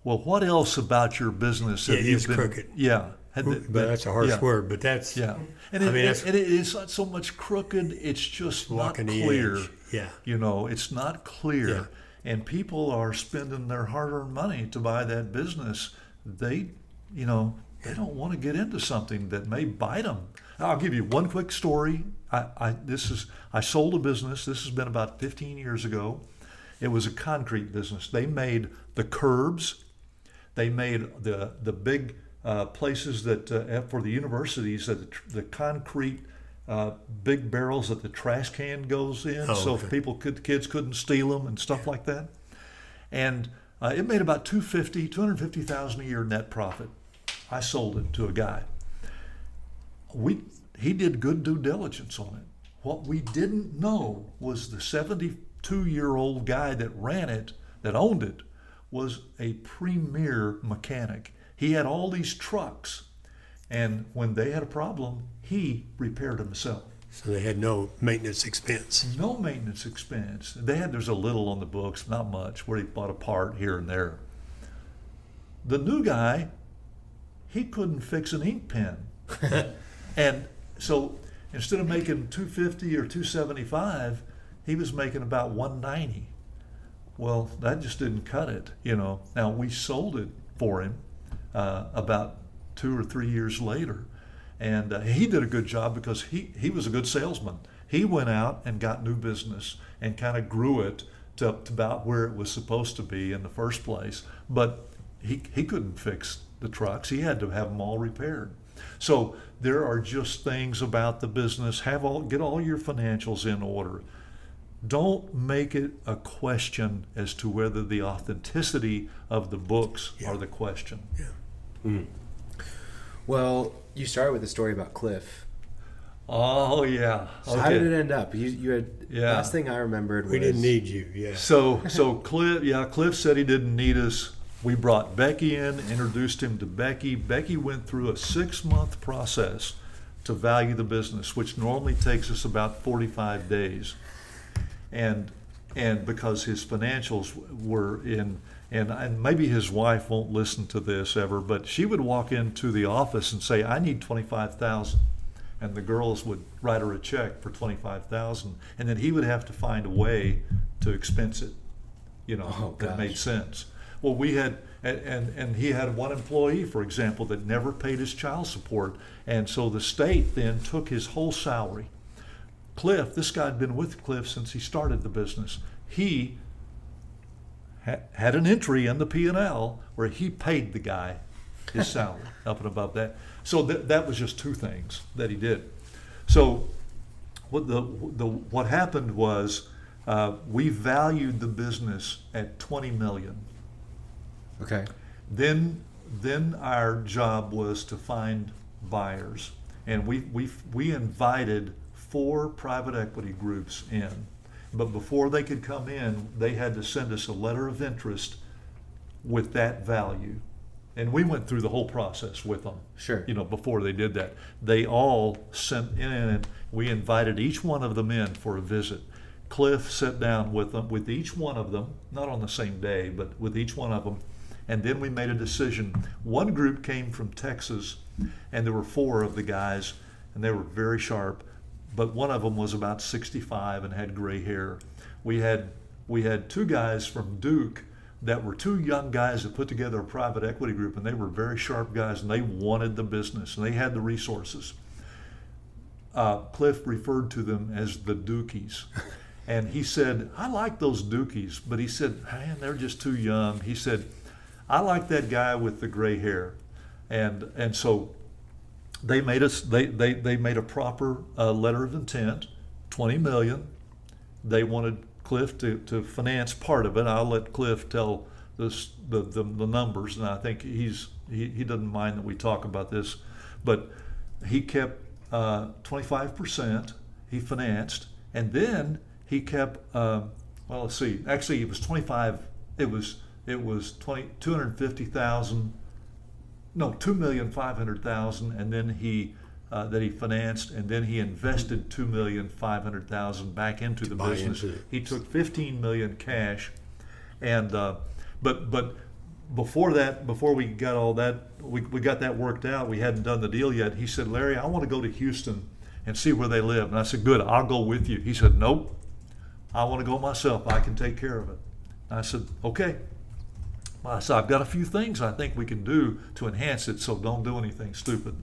Speaker 3: well, what else about your business have you been
Speaker 4: crooked?
Speaker 3: Yeah.
Speaker 4: But that's a harsh word, but that's...
Speaker 3: Yeah. And it's not so much crooked, it's just not clear.
Speaker 4: Yeah.
Speaker 3: It's not clear. Yeah. And people are spending their hard-earned money to buy that business. They don't want to get into something that may bite them. I'll give you one quick story. I sold a business. This has been about 15 years ago. It was a concrete business. They made the curbs. They made the big places that for the universities, that the concrete big barrels that the trash can goes in, kids couldn't steal them and stuff like that. And it made about $250,000 a year net profit. I sold it to a guy. He did good due diligence on it. What we didn't know was the 72-year-old guy that ran it, that owned it, was a premier mechanic. He had all these trucks, and when they had a problem, he repaired them himself.
Speaker 4: So they had no maintenance expense.
Speaker 3: No maintenance expense. There's a little on the books, not much, where he bought a part here and there. The new guy, he couldn't fix an ink pen. And so instead of making $250 or $275, he was making about $190. Well, that just didn't cut it, Now we sold it for him about 2 or 3 years later. And he did a good job, because he was a good salesman. He went out and got new business and kind of grew it to about where it was supposed to be in the first place. But he couldn't fix the trucks. He had to have them all repaired. So there are just things about the business. Get all your financials in order. Don't make it a question as to whether the authenticity of the books are the question.
Speaker 4: Yeah. Mm.
Speaker 2: Well, you started with a story about Cliff.
Speaker 3: Oh yeah.
Speaker 2: So how did it end up? You had
Speaker 3: Yeah.
Speaker 2: last thing I remembered was
Speaker 4: We didn't need you, yeah.
Speaker 3: So Cliff said he didn't need us. We brought Becky in, introduced him to Becky. Becky went through a 6-month process to value the business, which normally takes us about 45 days. And because his financials were in, and maybe his wife won't listen to this ever, but she would walk into the office and say, I need $25,000. And the girls would write her a check for $25,000, and then he would have to find a way to expense it, that made sense. Well, we had, and he had one employee, for example, that never paid his child support, and so the state then took his whole salary. Cliff, this guy had been with Cliff since he started the business. He had an entry in the P&L where he paid the guy his salary up and above that. So that was just 2 things that he did. So what happened was we valued the business at $20 million.
Speaker 2: okay.
Speaker 3: Then our job was to find buyers, and we invited 4 private equity groups in. But before they could come in, they had to send us a letter of interest with that value. And we went through the whole process with them.
Speaker 2: Sure.
Speaker 3: Before they did that. They all sent in, and we invited each one of them in for a visit. Cliff sat down with them, with each one of them, not on the same day, but with each one of them. And then we made a decision. One group came from Texas, and there were 4 of the guys, and they were very sharp. But one of them was about 65 and had gray hair. We had 2 guys from Duke that were 2 young guys that put together a private equity group, and they were very sharp guys, and they wanted the business, and they had the resources. Cliff referred to them as the Dukies. And he said, I like those Dukies, but he said, man, they're just too young. He said, I like that guy with the gray hair. And so they made a proper letter of intent, $20 million. They wanted Cliff to finance part of it. I'll let Cliff tell the numbers, and I think he doesn't mind that we talk about this, but he kept 25%. He financed, and then he kept let's see. Actually, it was 25. It was 250,000. No, 2,500,000, and then he financed, and then he invested 2,500,000 back into the business. He took 15 million cash, and but before that, before we got all that, we got that worked out. We hadn't done the deal yet. He said, Larry, I want to go to Houston and see where they live. And I said, good, I'll go with you. He said, nope, I want to go myself. I can take care of it. And I said, okay. So I've got a few things I think we can do to enhance it, so don't do anything stupid.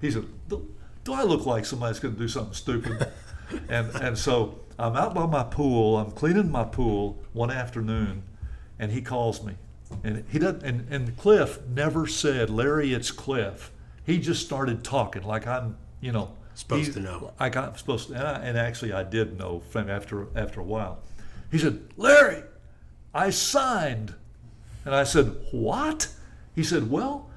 Speaker 3: He said, do I look like somebody's going to do something stupid? and so I'm out by my pool. I'm cleaning my pool one afternoon, and he calls me. And he doesn't. And Cliff never said, Larry, it's Cliff. He just started talking like I'm,
Speaker 4: Supposed to know.
Speaker 3: I got supposed to, and actually I did know from after a while. He said, Larry, I signed. And I said, what? He said, well,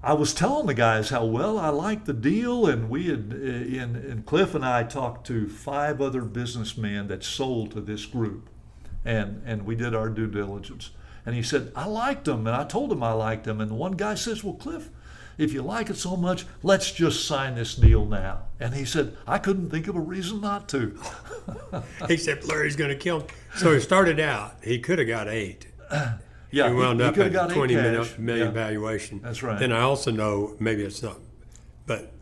Speaker 3: I was telling the guys how well I liked the deal, and we had, and Cliff and I talked to 5 other businessmen that sold to this group, and we did our due diligence. And he said, I liked them, and I told him I liked them. And the one guy says, well, Cliff, if you like it so much, let's just sign this deal now. And he said, I couldn't think of a reason not to.
Speaker 4: He said, Larry's going to kill him. So he started out, he could have got 8.
Speaker 3: Yeah,
Speaker 4: he wound up at
Speaker 3: got
Speaker 4: 20
Speaker 3: cash.
Speaker 4: million valuation.
Speaker 3: That's right.
Speaker 4: Then I also know, maybe it's not, but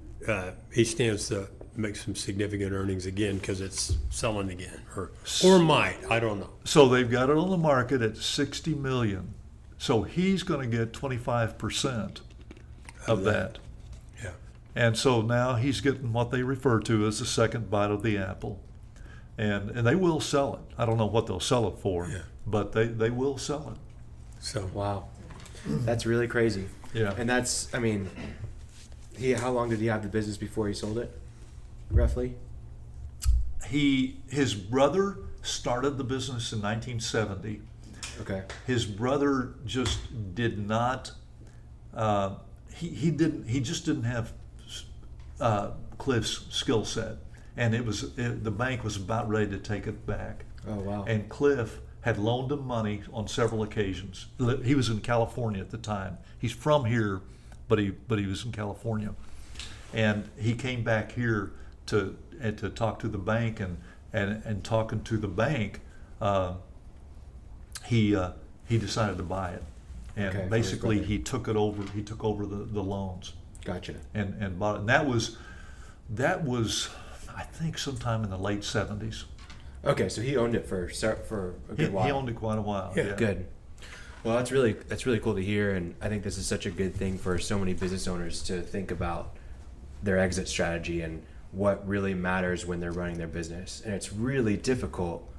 Speaker 4: he stands to make some significant earnings again because it's selling again, or might, I don't know.
Speaker 3: So they've got it on the market at $60 million. So he's going to get 25% of that.
Speaker 4: Yeah.
Speaker 3: And so now he's getting what they refer to as the second bite of the apple. And they will sell it. I don't know what they'll sell it for, but they will sell it.
Speaker 4: So
Speaker 2: Wow. That's really crazy.
Speaker 3: Yeah.
Speaker 2: And that's, how long did he have the business before he sold it, roughly?
Speaker 3: His brother started the business in 1970.
Speaker 2: Okay.
Speaker 3: His brother just did not. He just didn't have Cliff's skill set, and the bank was about ready to take it back.
Speaker 2: Oh, wow.
Speaker 3: And Cliff had loaned him money on several occasions. He was in California at the time. He's from here, but he was in California, and he came back here to talk to the bank, and talking to the bank, he decided to buy it, and
Speaker 2: Okay,
Speaker 3: basically he took over the loans.
Speaker 2: Gotcha.
Speaker 3: And bought it. And that was I think sometime in the late 70s.
Speaker 2: Okay, so he owned it for a good while.
Speaker 3: He owned it quite a while.
Speaker 4: Yeah.
Speaker 3: Yeah.
Speaker 2: Good. Well, that's really cool to hear, and I think this is such a good thing for so many business owners to think about their exit strategy and what really matters when they're running their business. And it's really difficult.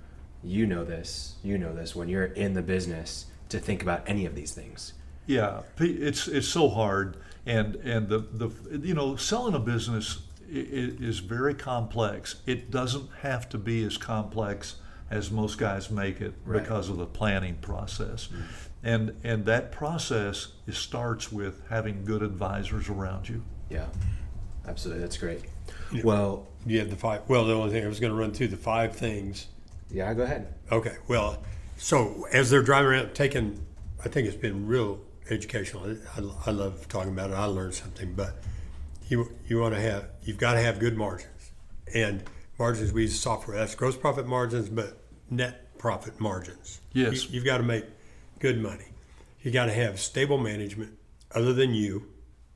Speaker 2: You know this when you're in the business to think about any of these things.
Speaker 3: Yeah, it's so hard, and the selling a business is very complex. It doesn't have to be as complex as most guys make it,
Speaker 2: Right.
Speaker 3: because of the planning process. And that process starts with having good advisors around you.
Speaker 2: Yeah, absolutely. That's great.
Speaker 4: Yeah.
Speaker 2: Well,
Speaker 4: You have the 5. Well, the only thing I was going to run through the 5 things.
Speaker 2: yeah, go ahead.
Speaker 4: Okay. Well, so as they're driving around, I think it's been real educational. I love talking about it. I learned something, but you've got to have good margins, and margins, we use software. That's gross profit margins, but net profit margins.
Speaker 3: Yes.
Speaker 4: You've got to make good money. You got to have stable management other than you.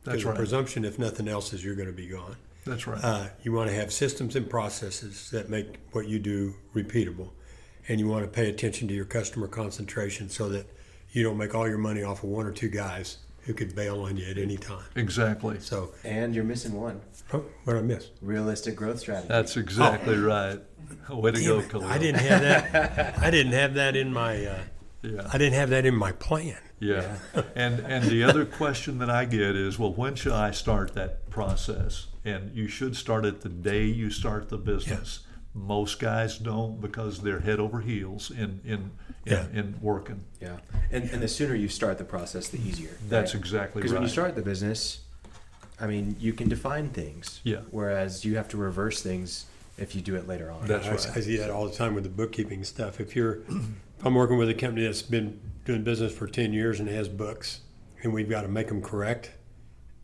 Speaker 3: That's
Speaker 4: Because
Speaker 3: right.
Speaker 4: the presumption, if nothing else, is you're going to be gone.
Speaker 3: That's right.
Speaker 4: You want to have systems and processes that make what you do repeatable. And you want to pay attention to your customer concentration so that you don't make all your money off of 1 or 2 guys who could bail on you at any time.
Speaker 3: Exactly.
Speaker 4: So,
Speaker 2: And you're missing one.
Speaker 4: what did I miss?
Speaker 2: Realistic growth strategy.
Speaker 3: That's exactly right. Way to go,
Speaker 4: Damn it,
Speaker 3: Khalil.
Speaker 4: I didn't have that. I didn't have that in my.
Speaker 3: Yeah.
Speaker 4: I didn't have that in my plan.
Speaker 3: Yeah. And the other question that I get is, well, when should I start that process? And you should start it the day you start the business. Most guys don't, because they're head over heels in working.
Speaker 2: Yeah. And the sooner you start the process, the easier.
Speaker 3: That's
Speaker 2: right?
Speaker 3: exactly
Speaker 2: Because
Speaker 3: right.
Speaker 2: when you start the business, I mean, you can define things.
Speaker 3: Yeah.
Speaker 2: Whereas you have to reverse things if you do it later on.
Speaker 3: That's
Speaker 4: I
Speaker 3: right.
Speaker 4: see that all the time with the bookkeeping stuff. If I'm working with a company that's been doing business for 10 years and has books, and we've got to make them correct,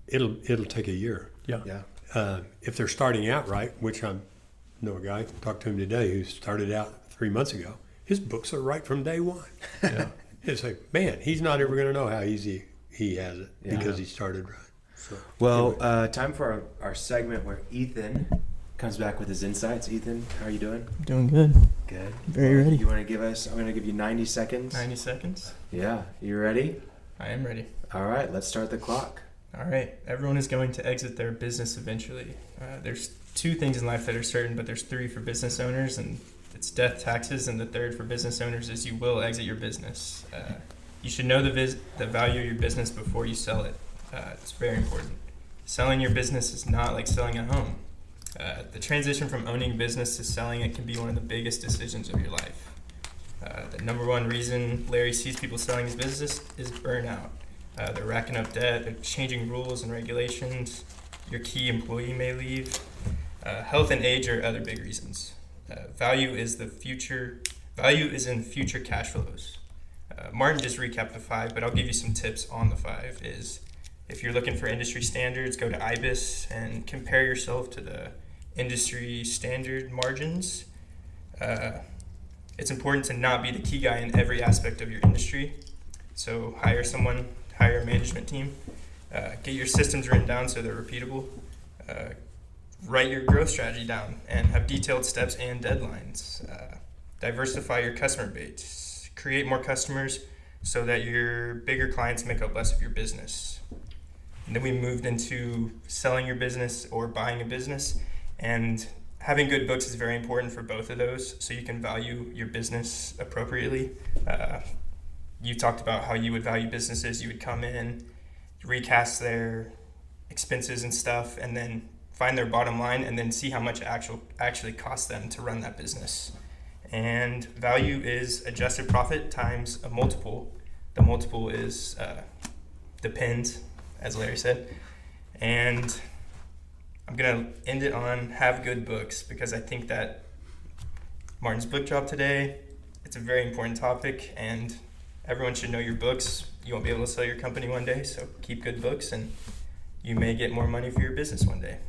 Speaker 4: it'll take a year.
Speaker 3: Yeah.
Speaker 2: Yeah.
Speaker 4: If they're starting out right, which I know a guy, talked to him today, who started out 3 months ago. His books are right from day one.
Speaker 3: Yeah.
Speaker 4: It's like, man, he's not ever going to know how easy he has it
Speaker 2: Yeah.
Speaker 4: because he started right. So,
Speaker 2: Well,
Speaker 4: anyway.
Speaker 2: time for our segment where Ethan comes back with his insights. Ethan, how are you doing?
Speaker 5: Doing good.
Speaker 2: Good.
Speaker 5: Very ready.
Speaker 2: You want to give us? I'm going to give you 90 seconds.
Speaker 5: 90 seconds.
Speaker 2: Yeah. You ready?
Speaker 5: I am ready.
Speaker 2: All right. Let's start the clock.
Speaker 5: All right. Everyone is going to exit their business eventually. There's 2 things in life that are certain, but there's 3 for business owners, and it's death, taxes, and the 3rd for business owners is you will exit your business. You should know the value of your business before you sell it. It's very important. Selling your business is not like selling a home. The transition from owning a business to selling it can be one of the biggest decisions of your life. The number one reason Larry sees people selling his business is burnout. They're racking up debt, they're changing rules and regulations, your key employee may leave. Health and age are other big reasons. Value is in future cash flows. Martin just recapped the 5, but I'll give you some tips on the 5. Is if you're looking for industry standards, go to IBIS and compare yourself to the industry standard margins. It's important to not be the key guy in every aspect of your industry. So hire a management team. Get your systems written down so they're repeatable. Write your growth strategy down and have detailed steps and deadlines. Diversify your customer base. Create more customers so that your bigger clients make up less of your business. And then we moved into selling your business or buying a business. And having good books is very important for both of those so you can value your business appropriately. You talked about how you would value businesses. You would come in, recast their expenses and stuff, and then find their bottom line and then see how much actually costs them to run that business. And value is adjusted profit times a multiple. The multiple is depends, as Larry said. And I'm going to end it on have good books, because I think that Martin's book drop today, it's a very important topic, and everyone should know your books. You won't be able to sell your company one day, so keep good books, and you may get more money for your business one day.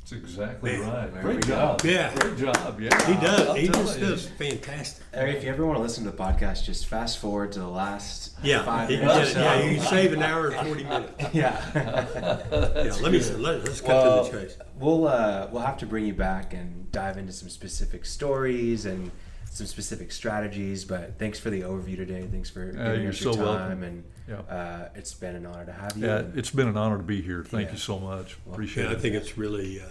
Speaker 3: That's exactly right.
Speaker 2: There
Speaker 3: Great
Speaker 2: we go.
Speaker 3: job.
Speaker 4: Yeah.
Speaker 3: Great job. Yeah.
Speaker 4: He does.
Speaker 3: I'll
Speaker 4: He
Speaker 3: tell
Speaker 4: just
Speaker 3: you.
Speaker 4: does fantastic.
Speaker 2: Larry, if you ever want to listen to the podcast, just fast forward to the last
Speaker 4: Yeah,
Speaker 2: 5
Speaker 4: you
Speaker 2: minutes.
Speaker 4: can, yeah, you can save an hour and 40 minutes.
Speaker 2: Yeah.
Speaker 4: Yeah, let's cut to the chase.
Speaker 2: We'll have to bring you back and dive into some specific stories and some specific strategies. But thanks for the overview today. Thanks for giving
Speaker 3: you're
Speaker 2: us your
Speaker 3: so
Speaker 2: time,
Speaker 3: welcome.
Speaker 2: and
Speaker 3: Yeah.
Speaker 2: it's been an honor to have you.
Speaker 3: Yeah, it's been an honor to be here. Thank
Speaker 2: Yeah.
Speaker 3: you so much.
Speaker 2: Well,
Speaker 3: Appreciate
Speaker 4: Yeah, I
Speaker 3: it.
Speaker 4: think it's really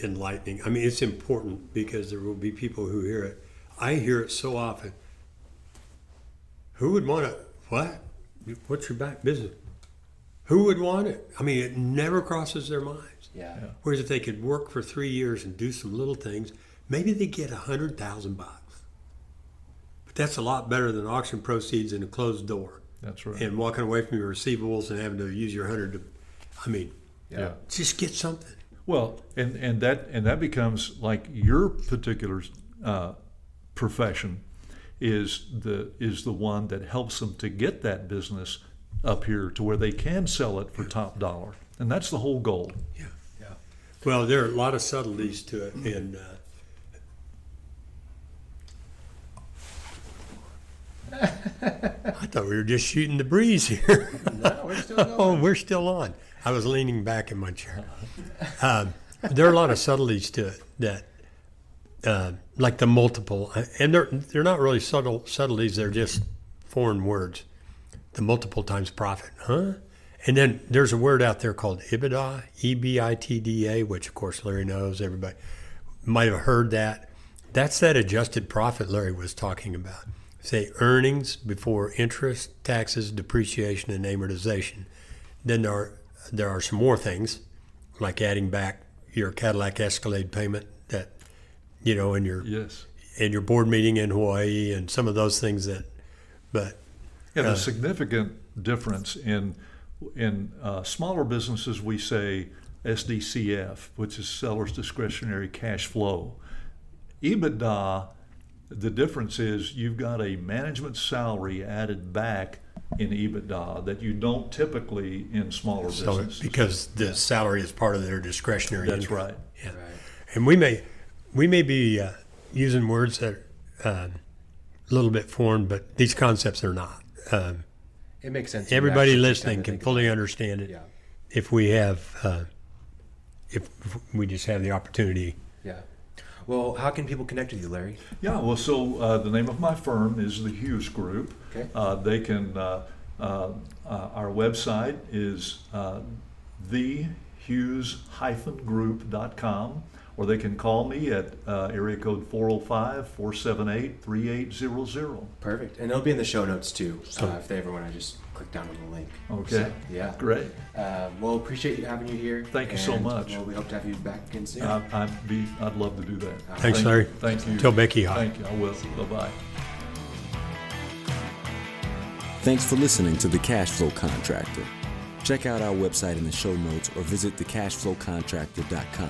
Speaker 4: enlightening. I mean, it's important because there will be people who hear it. I hear it so often. Who would want to, what? What's your back business? Who would want it? I mean, it never crosses their minds.
Speaker 2: Yeah.
Speaker 4: Whereas if they could work for 3 years and do some little things, maybe they get $100,000. But that's a lot better than auction proceeds and a closed door
Speaker 3: That's right.
Speaker 4: and walking away from your receivables and having to use your 100 to, I mean,
Speaker 3: Yeah.
Speaker 4: just get something.
Speaker 3: Well, and that becomes like your particular profession is the one that helps them to get that business up here to where they can sell it for top dollar, and that's the whole goal.
Speaker 4: Yeah.
Speaker 2: Yeah.
Speaker 4: Well, there are a lot of subtleties to it, and I thought we were just shooting the breeze here.
Speaker 2: No, we're still going.
Speaker 4: Oh, we're still on. I was leaning back in my chair. There are a lot of subtleties to it that, like the multiple, and they're not really subtleties. They're just foreign words. The multiple times profit, huh? And then there's a word out there called EBITDA, EBITDA, which of course Larry knows. Everybody might have heard that. That's that adjusted profit Larry was talking about. Say earnings before interest, taxes, depreciation, and amortization. Then there are some more things, like adding back your Cadillac Escalade payment that, you know, in your board meeting in Hawaii, and some of those things that, but
Speaker 3: And a significant difference in smaller businesses, we say SDCF, which is seller's discretionary cash flow. EBITDA, the difference is you've got a management salary added back in EBITDA that you don't typically in smaller
Speaker 4: so
Speaker 3: businesses.
Speaker 4: because the salary is part of their discretionary
Speaker 3: That's
Speaker 4: income.
Speaker 3: right.
Speaker 4: Yeah.
Speaker 2: Right.
Speaker 4: And we may be using words that are a little bit foreign, but these concepts are not.
Speaker 2: It makes sense.
Speaker 4: Everybody
Speaker 2: Actually,
Speaker 4: listening
Speaker 2: kinda
Speaker 4: can
Speaker 2: think
Speaker 4: fully
Speaker 2: about
Speaker 4: understand
Speaker 2: it.
Speaker 4: it
Speaker 2: Yeah.
Speaker 4: if we have, if we just have the opportunity.
Speaker 2: Yeah. Well, how can people connect with you, Larry?
Speaker 3: Yeah, well, so the name of my firm is the Hughes Group.
Speaker 2: Okay.
Speaker 3: They can, our website is thehughes-group.com, or they can call me at area code 405-478-3800.
Speaker 2: Perfect. And it'll be in the show notes too, if they ever want to just click down on the link.
Speaker 3: Okay.
Speaker 2: So, yeah.
Speaker 3: Great.
Speaker 2: Well, appreciate you having you here.
Speaker 3: Thank you so
Speaker 2: and,
Speaker 3: much.
Speaker 2: Well, we hope to have you back again soon.
Speaker 3: I'd love to do that.
Speaker 4: Thanks,
Speaker 3: Thank-
Speaker 4: Larry.
Speaker 3: Thank you.
Speaker 4: Tell Becky hi.
Speaker 3: Thank you. I will. Bye-bye.
Speaker 1: Thanks for listening to The Cashflow Contractor. Check out our website in the show notes or visit thecashflowcontractor.com.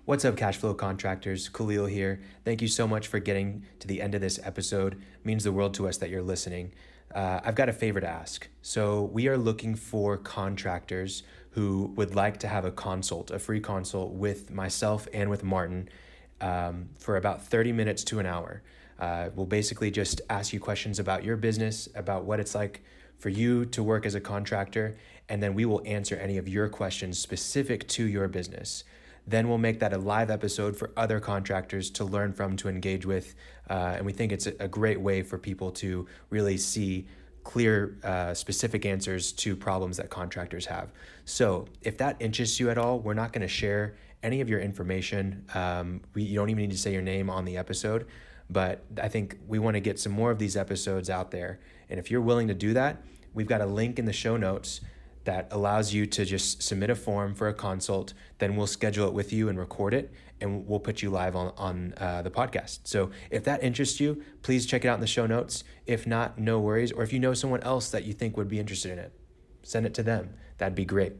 Speaker 2: What's up, Cashflow Contractors? Khalil here. Thank you so much for getting to the end of this episode. It means the world to us that you're listening. I've got a favor to ask. So we are looking for contractors who would like to have a consult, a free consult with myself and with Martin for about 30 minutes to an hour. We'll basically just ask you questions about your business, about what it's like for you to work as a contractor, and then we will answer any of your questions specific to your business. Then we'll make that a live episode for other contractors to learn from, to engage with, and we think it's a great way for people to really see clear, specific answers to problems that contractors have. So if that interests you at all, we're not going to share any of your information. You don't even need to say your name on the episode, but I think we want to get some more of these episodes out there. And if you're willing to do that, we've got a link in the show notes that allows you to just submit a form for a consult. Then we'll schedule it with you and record it, and we'll put you live on the podcast. So if that interests you, please check it out in the show notes. If not, no worries. Or if you know someone else that you think would be interested in it, send it to them. That'd be great.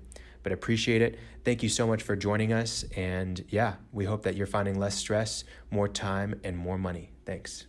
Speaker 2: But appreciate it. Thank you so much for joining us. And yeah, we hope that you're finding less stress, more time, and more money. Thanks.